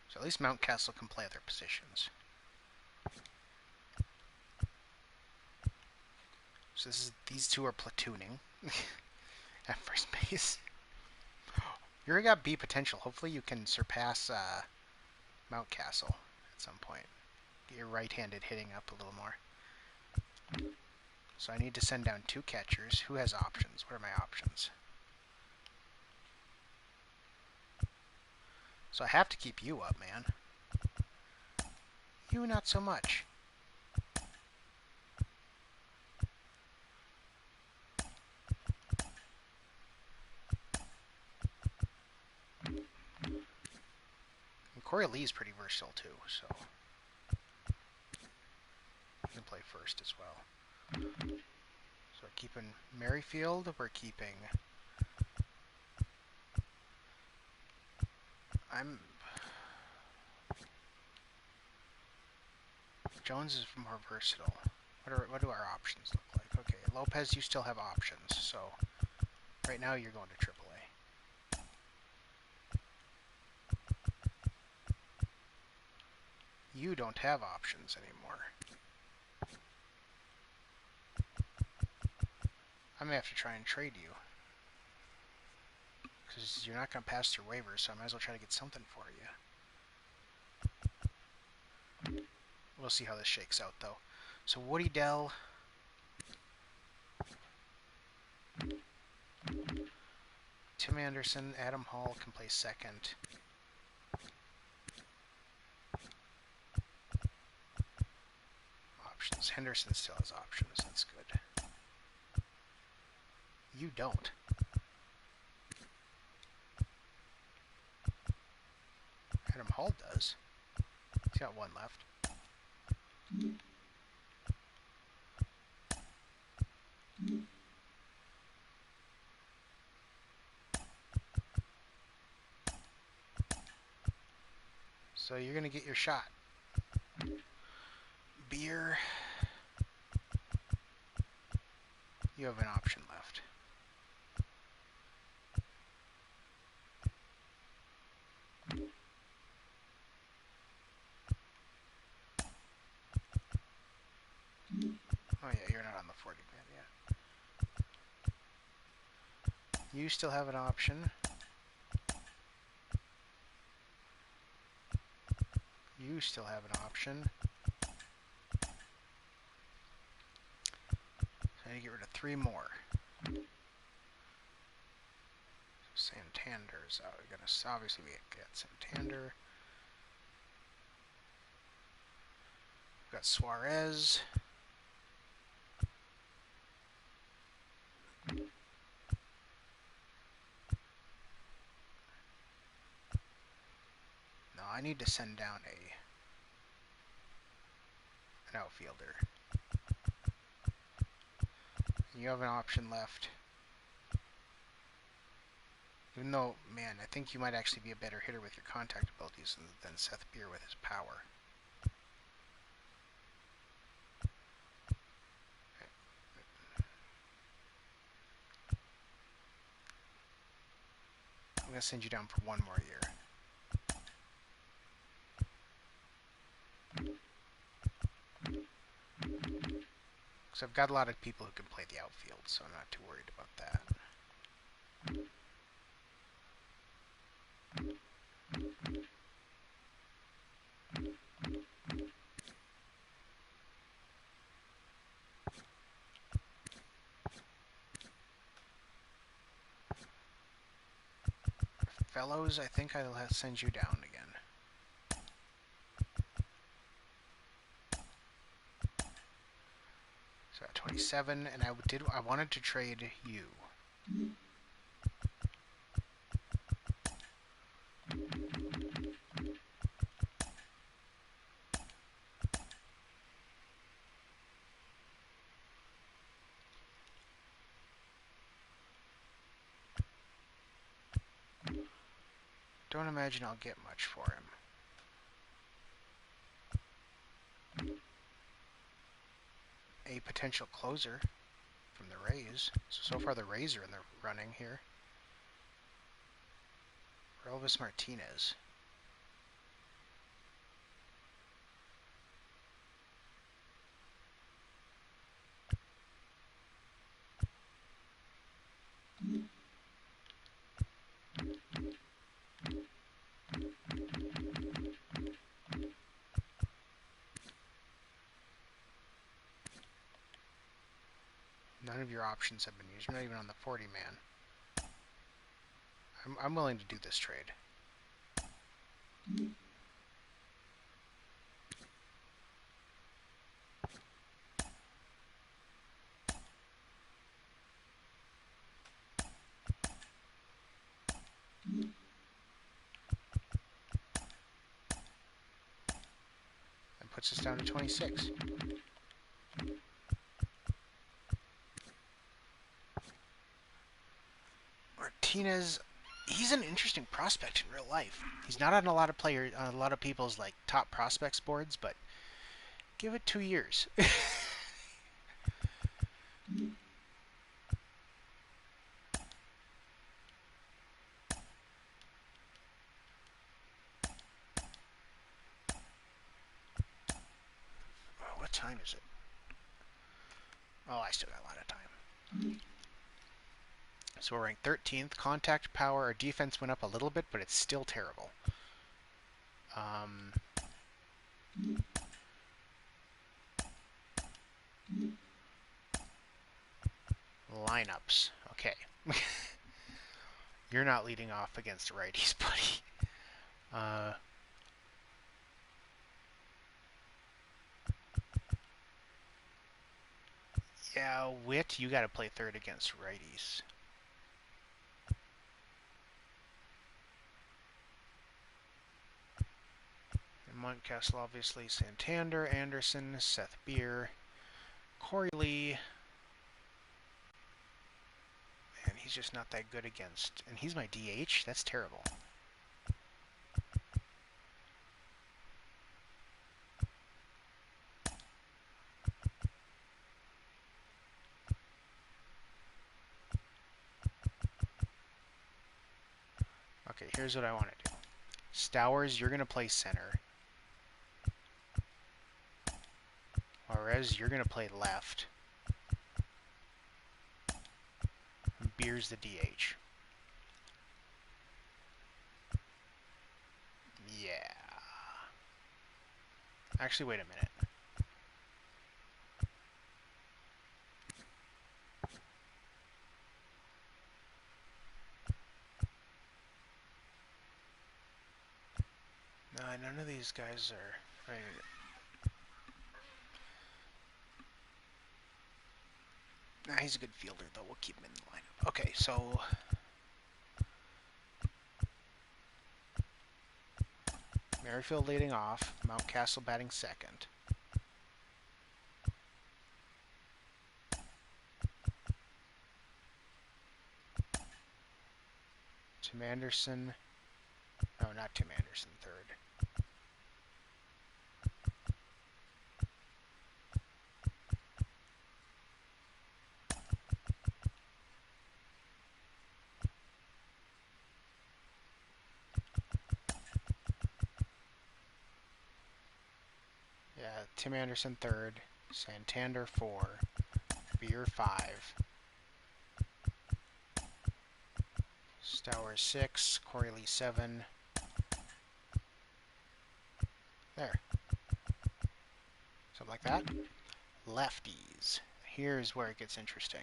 A: So at least Mountcastle can play other positions. So these two are platooning at first base. You already got B potential. Hopefully you can surpass Mountcastle at some point. Get your right-handed hitting up a little more. So I need to send down 2 catchers. Who has options? What are my options? So I have to keep you up, man. You not so much. And Corey Lee's pretty versatile too, so he can play first as well. So we're keeping Merrifield. We're keeping... Jones is more versatile. What do our options look like? Okay, Lopez, you still have options, so right now you're going to AAA. You don't have options anymore. I may have to try and trade you. Because you're not going to pass through waivers, so I might as well try to get something for you. We'll see how this shakes out, though. So Woody Dell... Tim Anderson, Adam Hall can play second. Options. Henderson still has options. That's good. You don't. Adam Hall does. He's got one left. So you're going to get your shot. Beer. You have an option left. Oh yeah, you're not on the 40 man yet. You still have an option. You still have an option. So I need to get rid of 3 more. Santander's out. We're gonna obviously get Santander. We've got Suarez. No, I need to send down an outfielder. You have an option left. Even though, man, I think you might actually be a better hitter with your contact abilities than Seth Beer with his power. I'm going to send you down for 1 more year. Because I've got a lot of people who can play the outfield, so I'm not too worried about that. Fellows, I think I'll have to send you down again. So at 27, and I wanted to trade you. Don't imagine I'll get much for him. A potential closer from the Rays. So far the Rays are in the running here. Elvis Martinez. None of your options have been used. You're not even on the 40 man. I'm willing to do this trade. And puts us down to 26. Martinez, he's an interesting prospect in real life. He's not on a lot of people's like top prospects boards, but give it 2 years. Oh, what time is it? Oh, I still got a lot of time. So we're ranked 13th. Contact power, our defense went up a little bit, but it's still terrible. Lineups. Okay. You're not leading off against righties, buddy. Yeah, Wit, you gotta play third against righties. And Montcastle, obviously, Santander, Anderson, Seth Beer, Corey Lee. Man, he's just not that good against... And he's my DH? That's terrible. Okay, here's what I want to do. Stowers, you're going to play center. Juarez, you're going to play left. And Beer's the DH. Yeah. Actually, wait a minute. No, none of these guys are... Right. Nah, he's a good fielder, though. We'll keep him in the lineup. Okay, so... Merrifield leading off. Mountcastle batting second. Tim Anderson... No, not Tim Anderson, third. Yeah, Tim Anderson third, Santander 4, Beer 5, Stowers 6, Corey Lee 7. There. Something like that. Lefties. Here's where it gets interesting.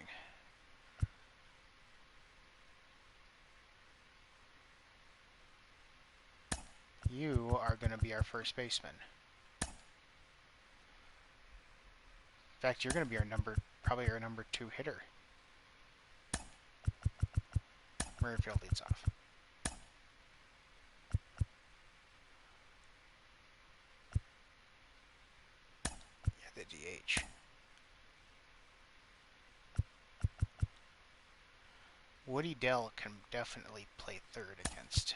A: You are going to be our first baseman. In fact, you're going to be probably our number 2 hitter. Merrifield leads off. Yeah, the DH. Woody Dell can definitely play third against.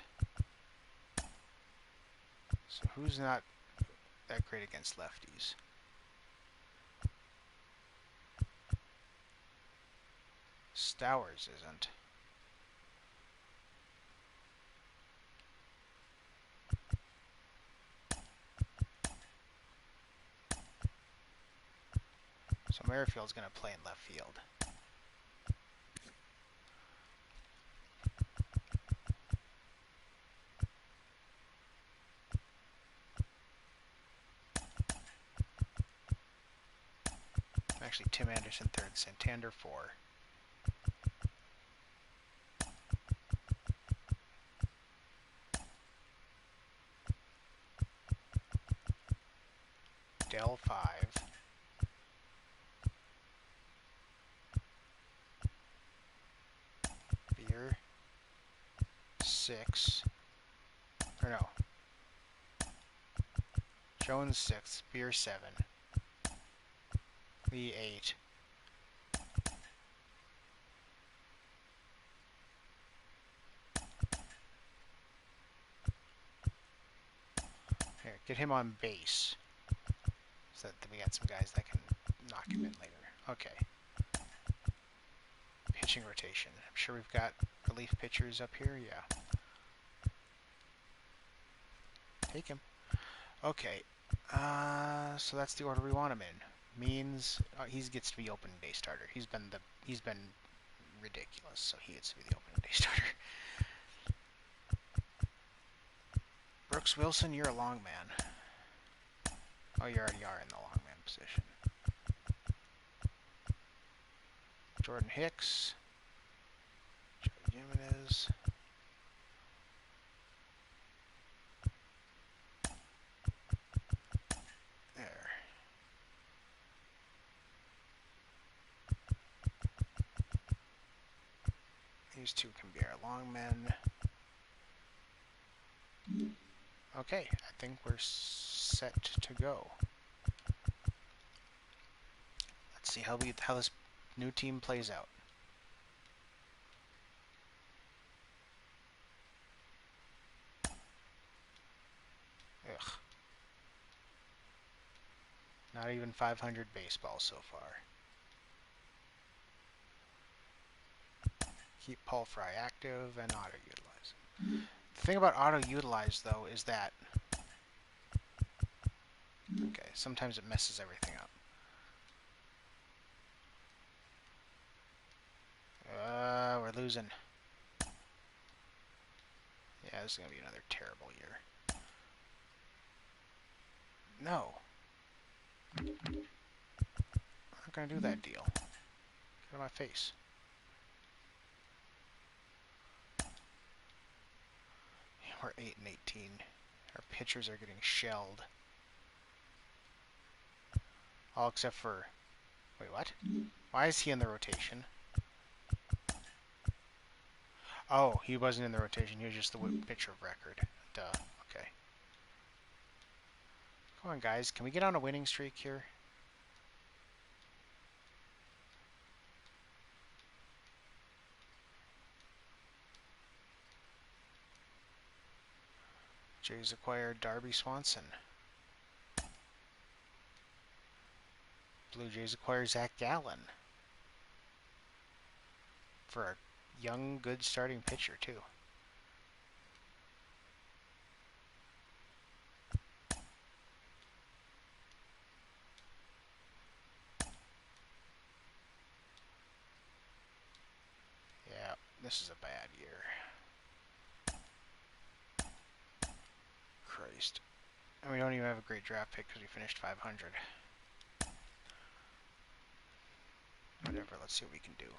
A: So who's not that great against lefties? Stowers isn't. So Merrifield's going to play in left field. Actually, Tim Anderson third, Santander 4. Dell 5. Beer 6. Or no. Jones 6. Beer 7. Lee 8. Get him on base. So that we got some guys that can knock him in later. Okay. Pitching rotation. I'm sure we've got relief pitchers up here. Yeah. Take him. Okay. So that's the order we want him in. Means he gets to be opening day starter. He's been ridiculous, so he gets to be the opening day starter. Brooks Wilson, you're a long man. Oh, you already are in the long man position. Jordan Hicks. Joe Jimenez. There. These two can be our long men. Okay, I think we're set to go. Let's see how this new team plays out. Ugh. Not even 500 baseball so far. Keep Paul Fry active and auto-utilize. The thing about auto-utilize, though, is that... Okay, sometimes it messes everything up. We're losing. Yeah, this is going to be another terrible year. No. I'm not going to do that deal. Get out of my face. We're 8-18. Our pitchers are getting shelled. All except for... Wait, what? Why is he in the rotation? Oh, he wasn't in the rotation. He was just the pitcher of record. Duh. Okay. Come on, guys. Can we get on a winning streak here? Jays acquired Darby Swanson. Blue Jays acquire Zach Gallen. For a young, good starting pitcher, too. Yeah, this is a bad year. Christ. And we don't even have a great draft pick because we finished 500. Whatever, let's see what we can do.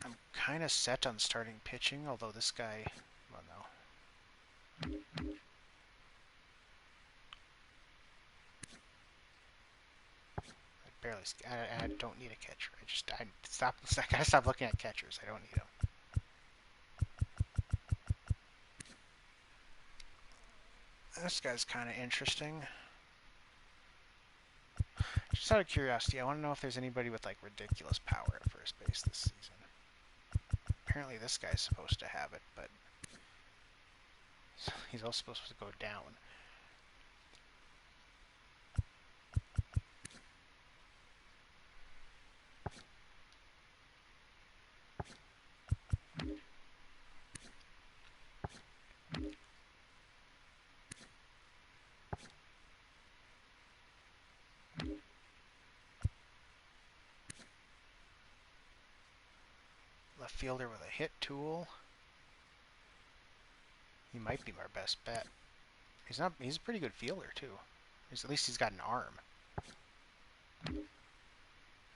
A: I'm kind of set on starting pitching, although this guy... Well, no. I don't need a catcher. I gotta stop looking at catchers. I don't need them. This guy's kind of interesting. Just out of curiosity, I want to know if there's anybody with like ridiculous power at first base this season. Apparently this guy's supposed to have it, but he's also supposed to go down. Left fielder with a hit tool. He might be our best bet. He's a pretty good fielder too. At least he's got an arm.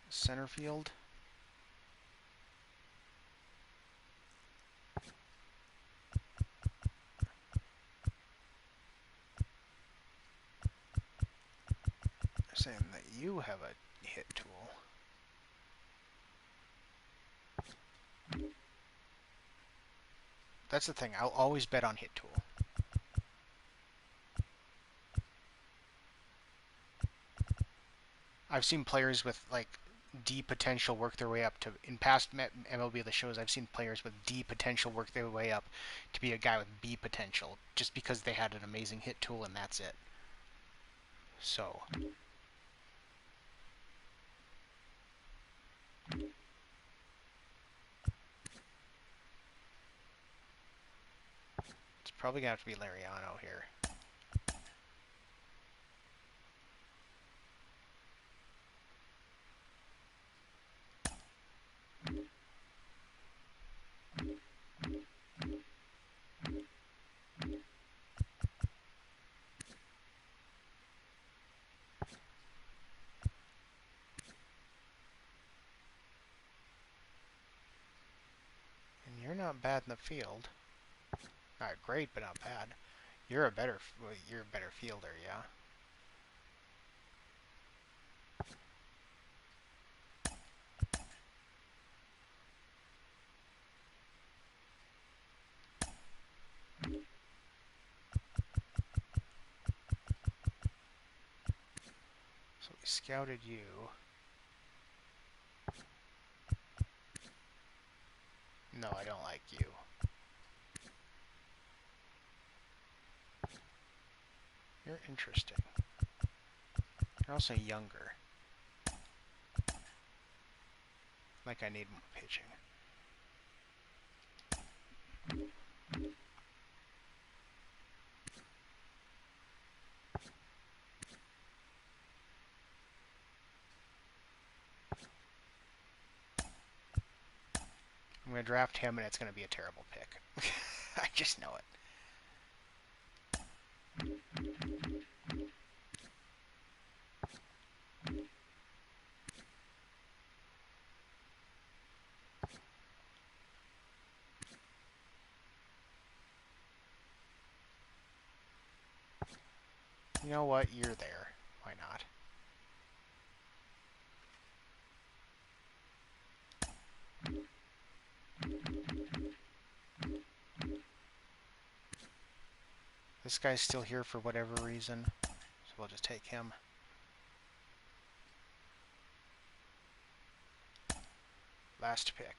A: Center field. They're saying that you have a hit tool. That's the thing. I'll always bet on hit tool. I've seen players with like D potential work their way up to. In past MLB The Shows, I've seen players with D potential work their way up to be a guy with B potential just because they had an amazing hit tool and that's it. So. It's probably going to have to be Lariano here. And you're not bad in the field. Not great, but not bad. You're a better fielder, yeah. So we scouted you. No, I don't like you. You're interesting. You're also younger. Like I need more pitching. I'm going to draft him and it's going to be a terrible pick. I just know it. You know what? You're there. Why not? This guy's still here for whatever reason, so we'll just take him. Last pick.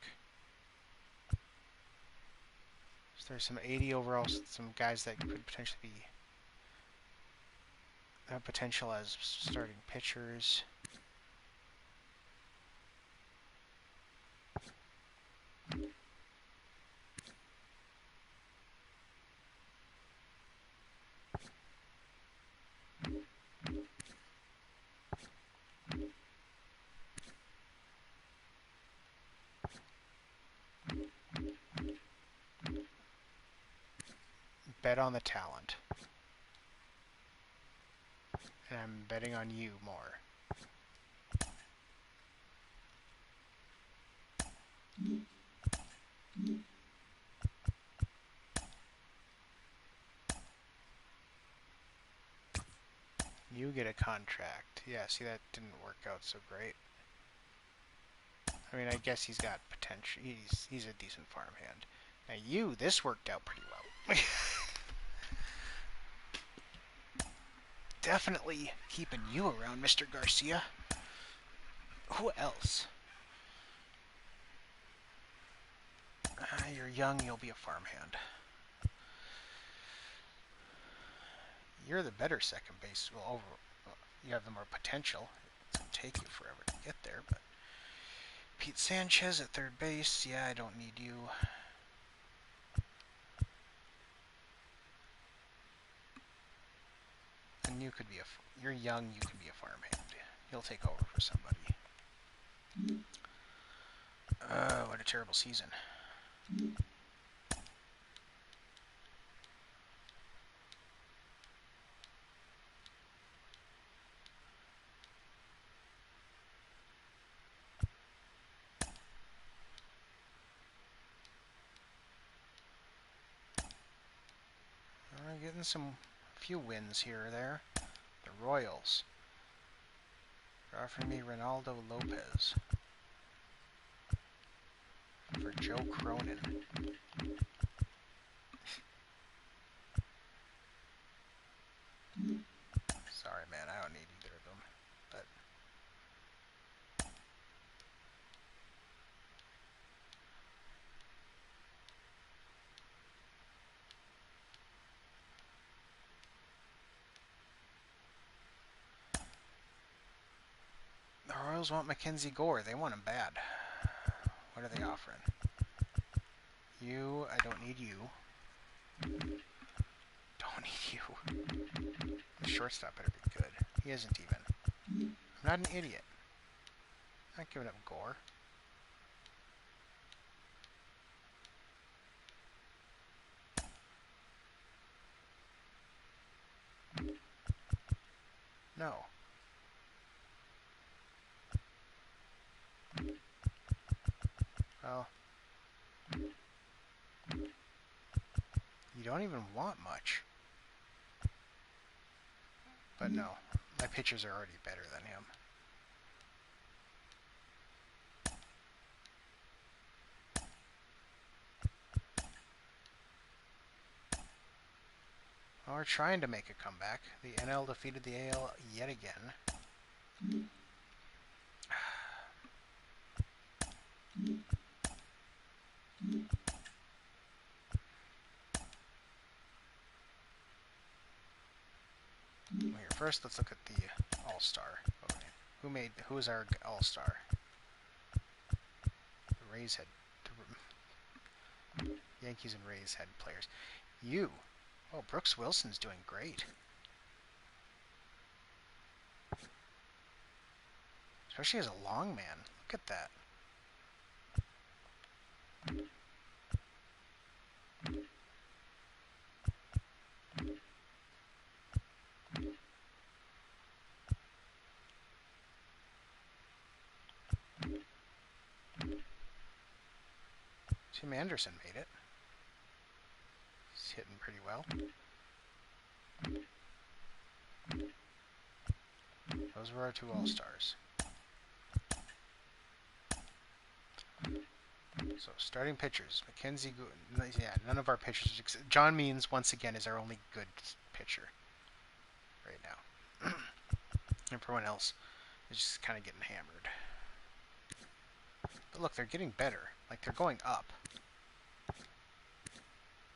A: So there's some 80 overall, some guys that could potentially be have potential as starting pitchers. Bet on the talent. And I'm betting on you more. You get a contract. Yeah, see, that didn't work out so great. I mean, I guess he's got potential. He's a decent farmhand. Now you, this worked out pretty well. Definitely keeping you around, Mr. Garcia. Who else? You're young, you'll be a farmhand. You're the better second base. Well, you have the more potential. It's going to take you forever to get there, but Pete Sanchez at third base. Yeah, I don't need you. And you could be you're young, you can be a farmhand. You'll take over for somebody. What a terrible season. Getting a few wins here or there. The Royals are offering me Ronaldo Lopez for Joe Cronin. Sorry, man, I don't need either of them. But Orioles want Mackenzie Gore. They want him bad. What are they offering? You, I don't need you. Don't need you. The shortstop better be good. He isn't even. I'm not an idiot. I'm not giving up Gore. No. Well, you don't even want much. But no, my pitchers are already better than him. Well, we're trying to make a comeback. The NL defeated the AL yet again. Here, first, let's look at the All-Star. Okay. Who is our All-Star? The Rays had... Yankees and Rays had players. You. Oh, Brooks Wilson's doing great. Especially as a long man. Look at that. Tim Anderson made it. He's hitting pretty well. Those were our two All-Stars. So, starting pitchers. Mackenzie... Yeah, none of our pitchers... John Means, once again, is our only good pitcher right now. Everyone else is just kind of getting hammered. But look, they're getting better. Like, they're going up.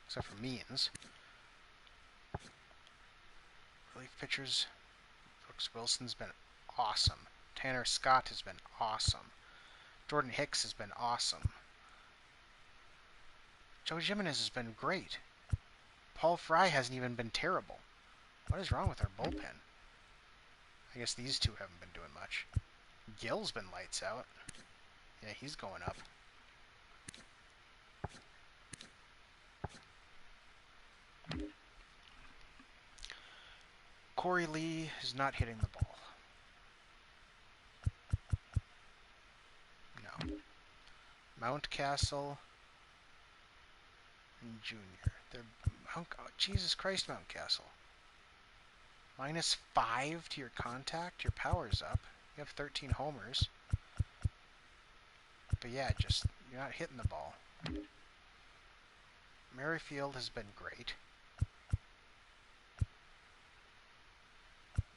A: Except for Means. Relief pitchers... Brooks Wilson's been awesome. Tanner Scott has been awesome. Jordan Hicks has been awesome. Joe Jimenez has been great. Paul Fry hasn't even been terrible. What is wrong with our bullpen? I guess these two haven't been doing much. Gill's been lights out. Yeah, he's going up. Corey Lee is not hitting the ball. No. Mountcastle and Junior. They're oh, Jesus Christ, Mountcastle. -5 to your contact. Your power's up. You have 13 homers. But yeah, just you're not hitting the ball. Merrifield has been great.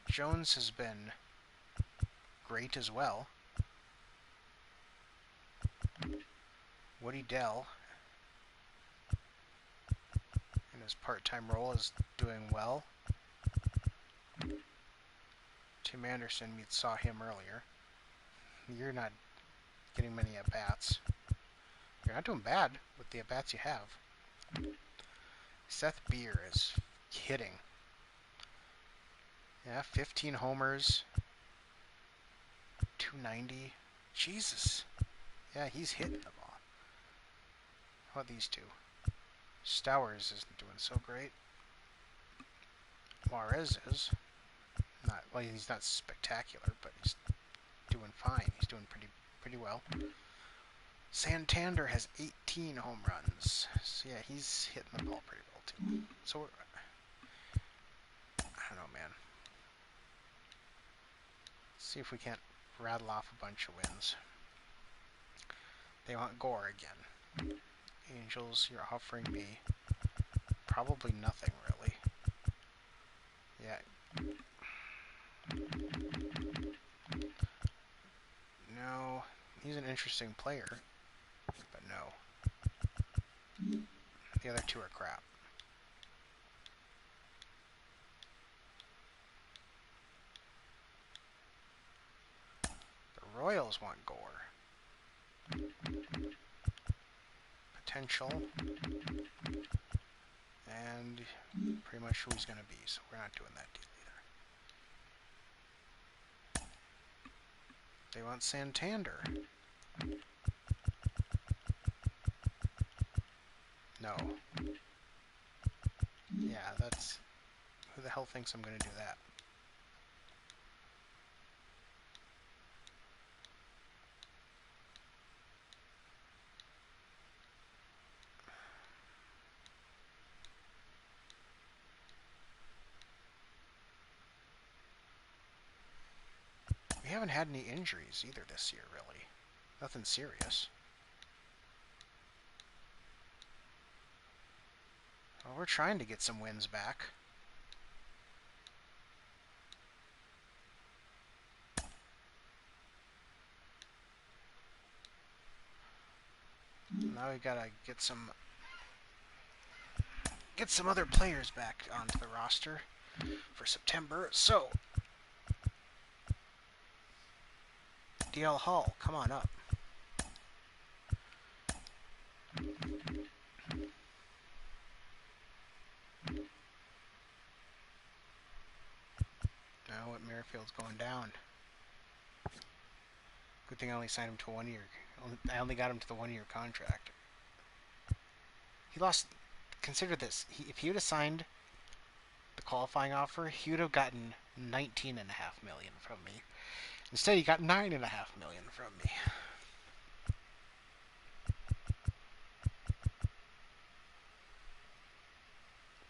A: Jones has been great as well. Woody Dell, in his part-time role, is doing well. Tim Anderson, we saw him earlier. You're not getting many at-bats. You're not doing bad with the at-bats you have. Seth Beer is hitting. Yeah, 15 homers, 290. Jesus. Yeah, he's hitting the ball. How about these two? Stowers isn't doing so great. Juarez is. Not well, he's not spectacular, but he's doing fine. He's doing pretty well. Santander has 18 home runs. So yeah, he's hitting the ball pretty well too. So I don't know, man. See if we can't rattle off a bunch of wins. They want Gore again. Angels, you're offering me probably nothing, really. Yeah. No, he's an interesting player, but no. The other two are crap. The Orioles want Gore. Potential. And pretty much who he's going to be, so we're not doing that deal either. They want Santander. No. Yeah, that's... Who the hell thinks I'm going to do that? We haven't had any injuries either this year, really. Nothing serious. Well, we're trying to get some wins back. Now we gotta get some other players back onto the roster for September. So, DL Hall, come on up. Now Whit Merrifield's going down. Good thing I only signed him to 1 year. I only got him to the 1 year contract. He lost. Consider this. If he would have signed the qualifying offer, he would have gotten $19.5 million from me. Instead, he got $9.5 million from me.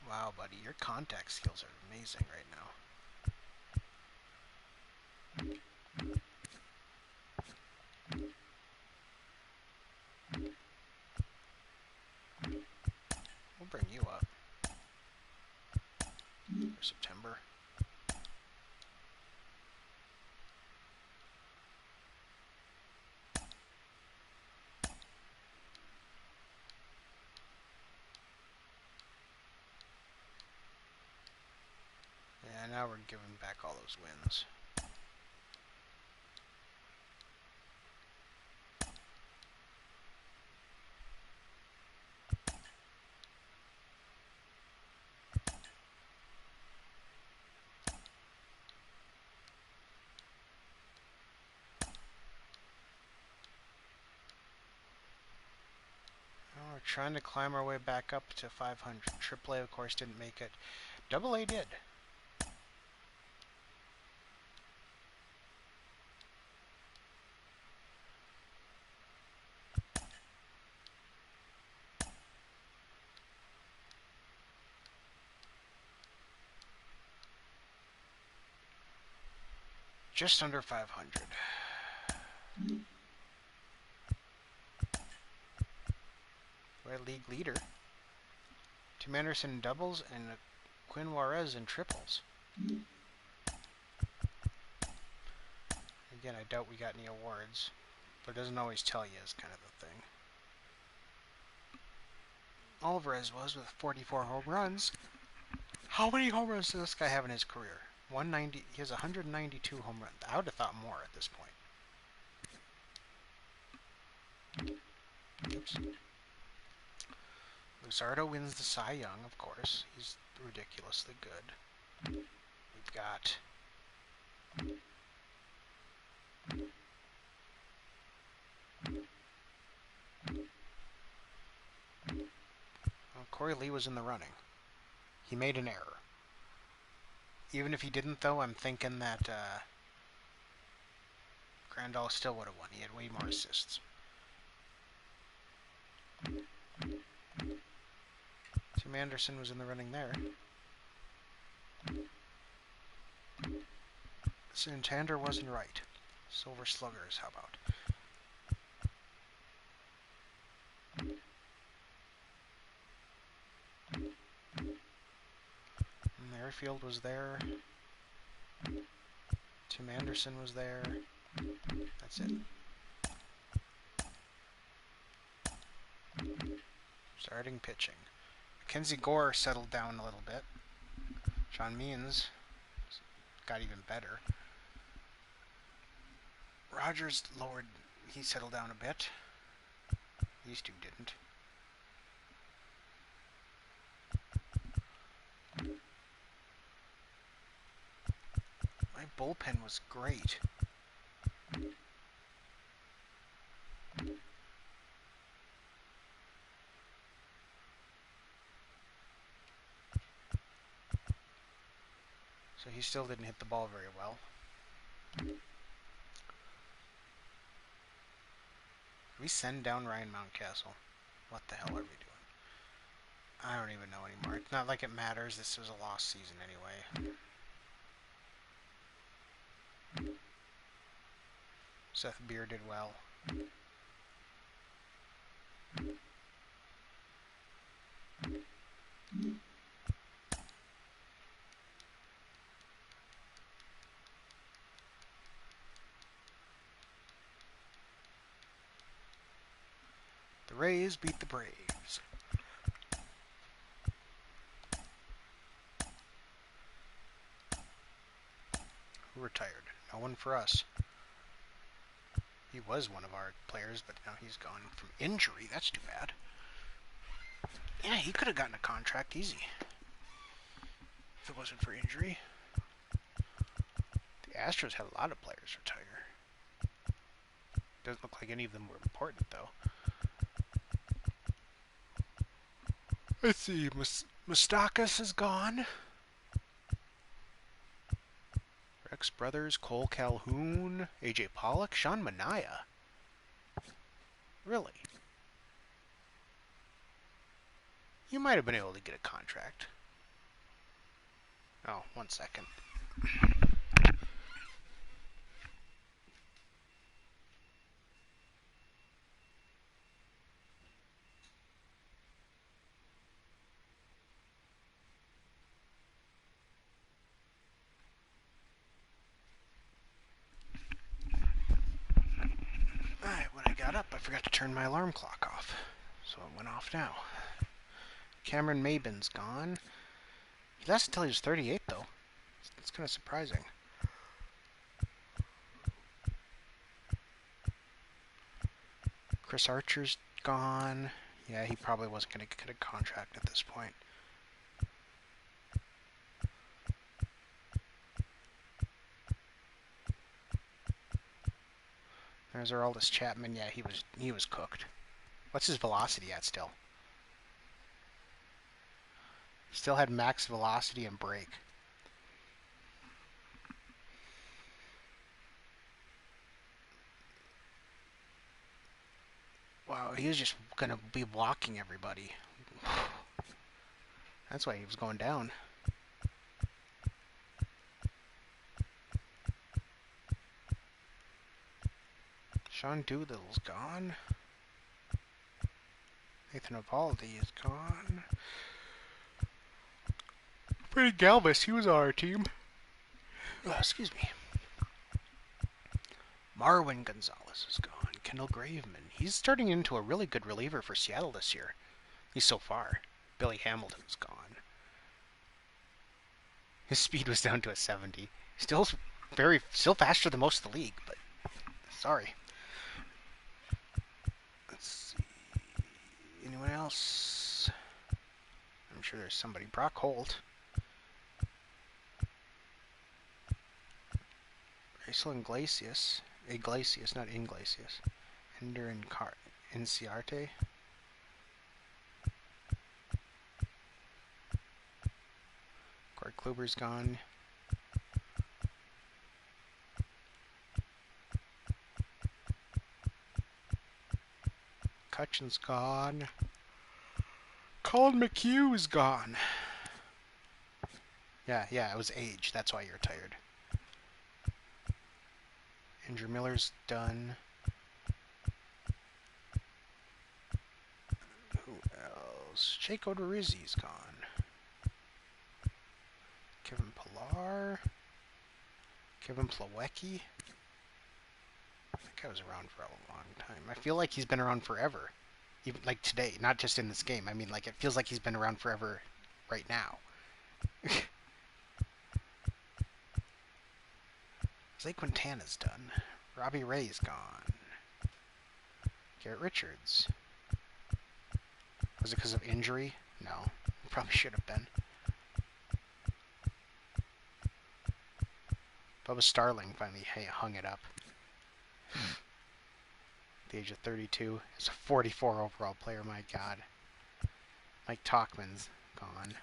A: Wow, buddy, your contact skills are amazing right now. We'll bring you up for September. Yeah, now we're giving back all those wins. We're trying to climb our way back up to 500. AAA, of course, didn't make it. AA did. Just under 500. We're a league leader. Tim Anderson in doubles and Quinn Juarez in triples. Again, I doubt we got any awards, but it doesn't always tell you is kind of the thing. Alvarez was with 44 home runs. How many home runs does this guy have in his career? 190. He has 192 home runs. I would have thought more at this point. Oops. Luzardo wins the Cy Young, of course. He's ridiculously good. We've got... Well, Corey Lee was in the running. He made an error. Even if he didn't, though, I'm thinking that Grandal still would have won. He had way more assists. Tim Anderson was in the running there. Santander wasn't right. Silver Sluggers, how about? Merrifield was there. Tim Anderson was there. That's it. Starting pitching. Mackenzie Gore settled down a little bit. John Means got even better. Rogers lowered. He settled down a bit. These two didn't. My bullpen was great. So he still didn't hit the ball very well. We send down Ryan Mountcastle. What the hell are we doing? I don't even know anymore. It's not like it matters. This was a lost season anyway. Seth Beer did well. The Rays beat the Braves. Who retired? No one for us. He was one of our players, but now he's gone from injury. That's too bad. Yeah, he could have gotten a contract easy if it wasn't for injury. The Astros had a lot of players retire. Doesn't look like any of them were important, though. Let's see. Moustakas is gone. Rex Brothers, Cole Calhoun, AJ Pollock, Sean Manaea. Really? You might have been able to get a contract. Oh, 1 second. Alright, when I got up, I forgot to turn my alarm clock off. So it went off now. Cameron Maben's gone. He lasted until he was 38, though. It's kind of surprising. Chris Archer's gone. Yeah, he probably wasn't going to get a contract at this point. There's Aroldis Chapman. Yeah, he was cooked. What's his velocity at still? Still had max velocity and break. Wow, he was just going to be walking everybody. That's why he was going down. Sean Doolittle's gone. Nathan Eovaldi is gone. Freddie Galvis, he was on our team. Oh, excuse me. Marwin Gonzalez is gone. Kendall Graveman. He's starting into a really good reliever for Seattle this year. At least so far. Billy Hamilton's gone. His speed was down to a 70. Still faster than most of the league, but sorry. Let's see. Anyone else? I'm sure there's somebody. Brock Holt. Racel Iglesias, not Inglesias. Ender Inciarte. Corey Kluber's gone. Cutchin's gone. Colin McHugh is gone. Yeah, it was age. That's why you're tired. Andrew Miller's done. Who else? Jake Odorizzi's gone. Kevin Pillar. Kevin Plawecki. That guy was around for a long time. I feel like he's been around forever. Even like today, not just in this game. I mean, like, it feels like he's been around forever right now. Zay Quintana's done. Robbie Ray's gone. Garrett Richards. Was it because of injury? No. Probably should have been. Bubba Starling finally hung it up. At the age of 32. He's a 44 overall player, my God. Mike Tauchman's gone.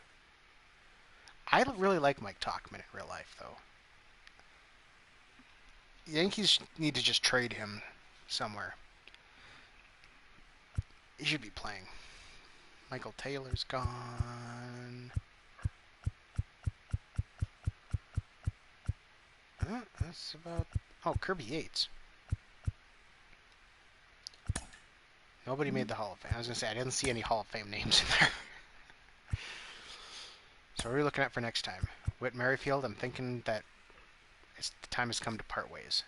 A: I really like Mike Tauchman in real life, though. The Yankees need to just trade him somewhere. He should be playing. Michael Taylor's gone. That's about... Oh, Kirby Yates. Nobody made the Hall of Fame. I was going to say, I didn't see any Hall of Fame names in there. So what are we looking at for next time? Whit Merrifield, I'm thinking that the time has come to part ways.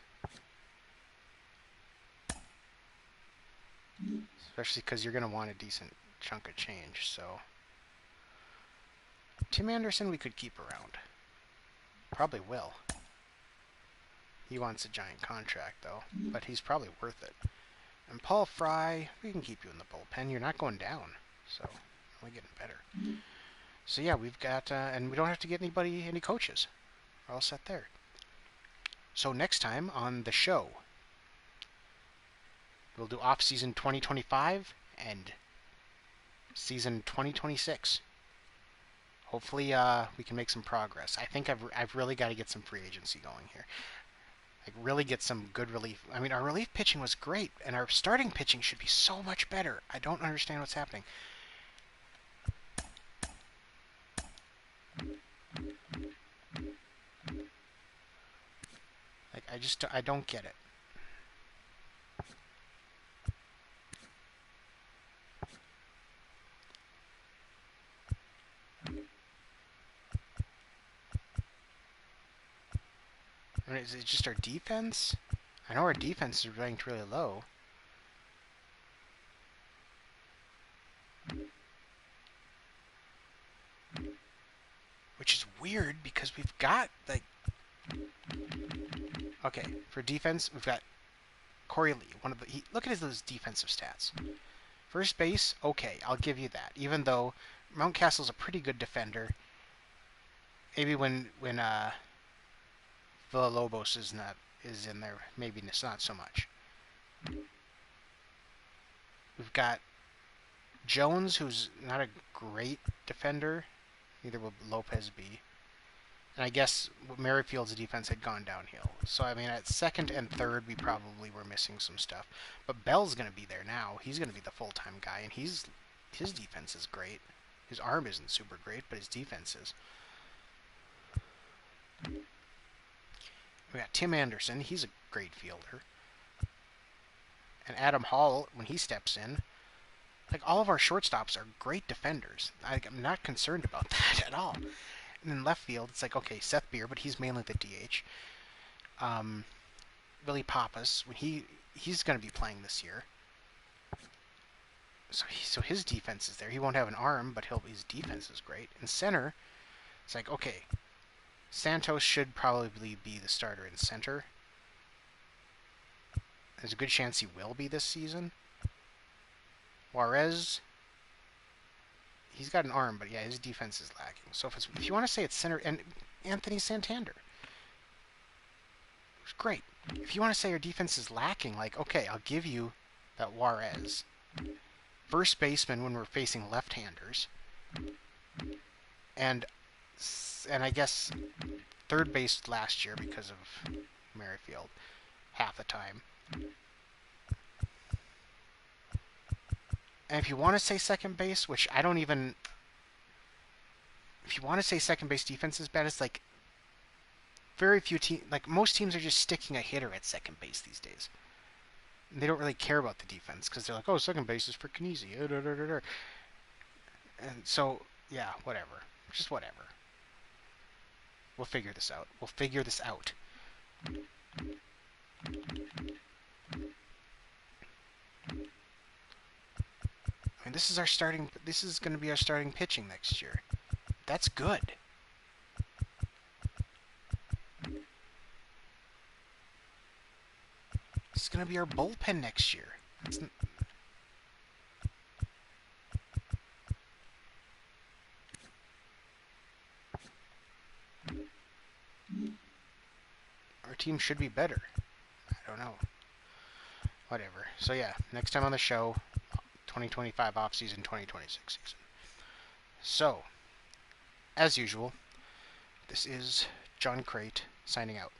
A: Especially because you're going to want a decent chunk of change, so... Tim Anderson we could keep around. Probably will. He wants a giant contract, though, but he's probably worth it. And Paul Fry, we can keep you in the bullpen. You're not going down, so only getting better. So yeah, we've got, and we don't have to get any coaches. We're all set there. So next time on the show, we'll do off-season 2025 and season 2026. Hopefully, we can make some progress. I think I've really got to get some free agency going here. Like, really get some good relief. I mean, our relief pitching was great, and our starting pitching should be so much better. I don't understand what's happening. Like, I don't get it. I mean, is it just our defense? I know our defense is ranked really low. Which is weird because we've got, like... Okay, for defense, we've got Corey Lee. Look at those defensive stats. First base, okay, I'll give you that. Even though Mountcastle's a pretty good defender. Maybe when Villalobos is in there, maybe it's not so much. We've got Jones, who's not a great defender. Neither will Lopez be. And I guess Merrifield's defense had gone downhill. So, I mean, at second and third, we probably were missing some stuff. But Bell's going to be there now. He's going to be the full-time guy, and his defense is great. His arm isn't super great, but his defense is. We got Tim Anderson. He's a great fielder. And Adam Hall, when he steps in, like, all of our shortstops are great defenders. I'm not concerned about that at all. And in left field, it's like, okay, Seth Beer, but he's mainly the DH. Billy Pappas, when he's going to be playing this year. So his defense is there. He won't have an arm, but his defense is great. In center, it's like, okay, Santos should probably be the starter in center. There's a good chance he will be this season. Juarez, he's got an arm, but yeah, his defense is lacking. So if you want to say it's center, and Anthony Santander, it's great. If you want to say our defense is lacking, like, okay, I'll give you that Juarez. First baseman when we're facing left-handers. And I guess third base last year because of Merrifield half the time. And if you want to say second base, which I don't even... If you want to say second base defense is bad, it's like very few teams... Like, most teams are just sticking a hitter at second base these days. And they don't really care about the defense because they're like, oh, second base is freaking easy. And so, yeah, whatever. Just whatever. We'll figure this out. We'll figure this out. I mean, this is going to be our starting pitching next year. That's good. going to be our bullpen next year? Our team should be better. I don't know. Whatever. So yeah, next time on the show, 2025 off-season, 2026 season. So, as usual, this is John Crate signing out.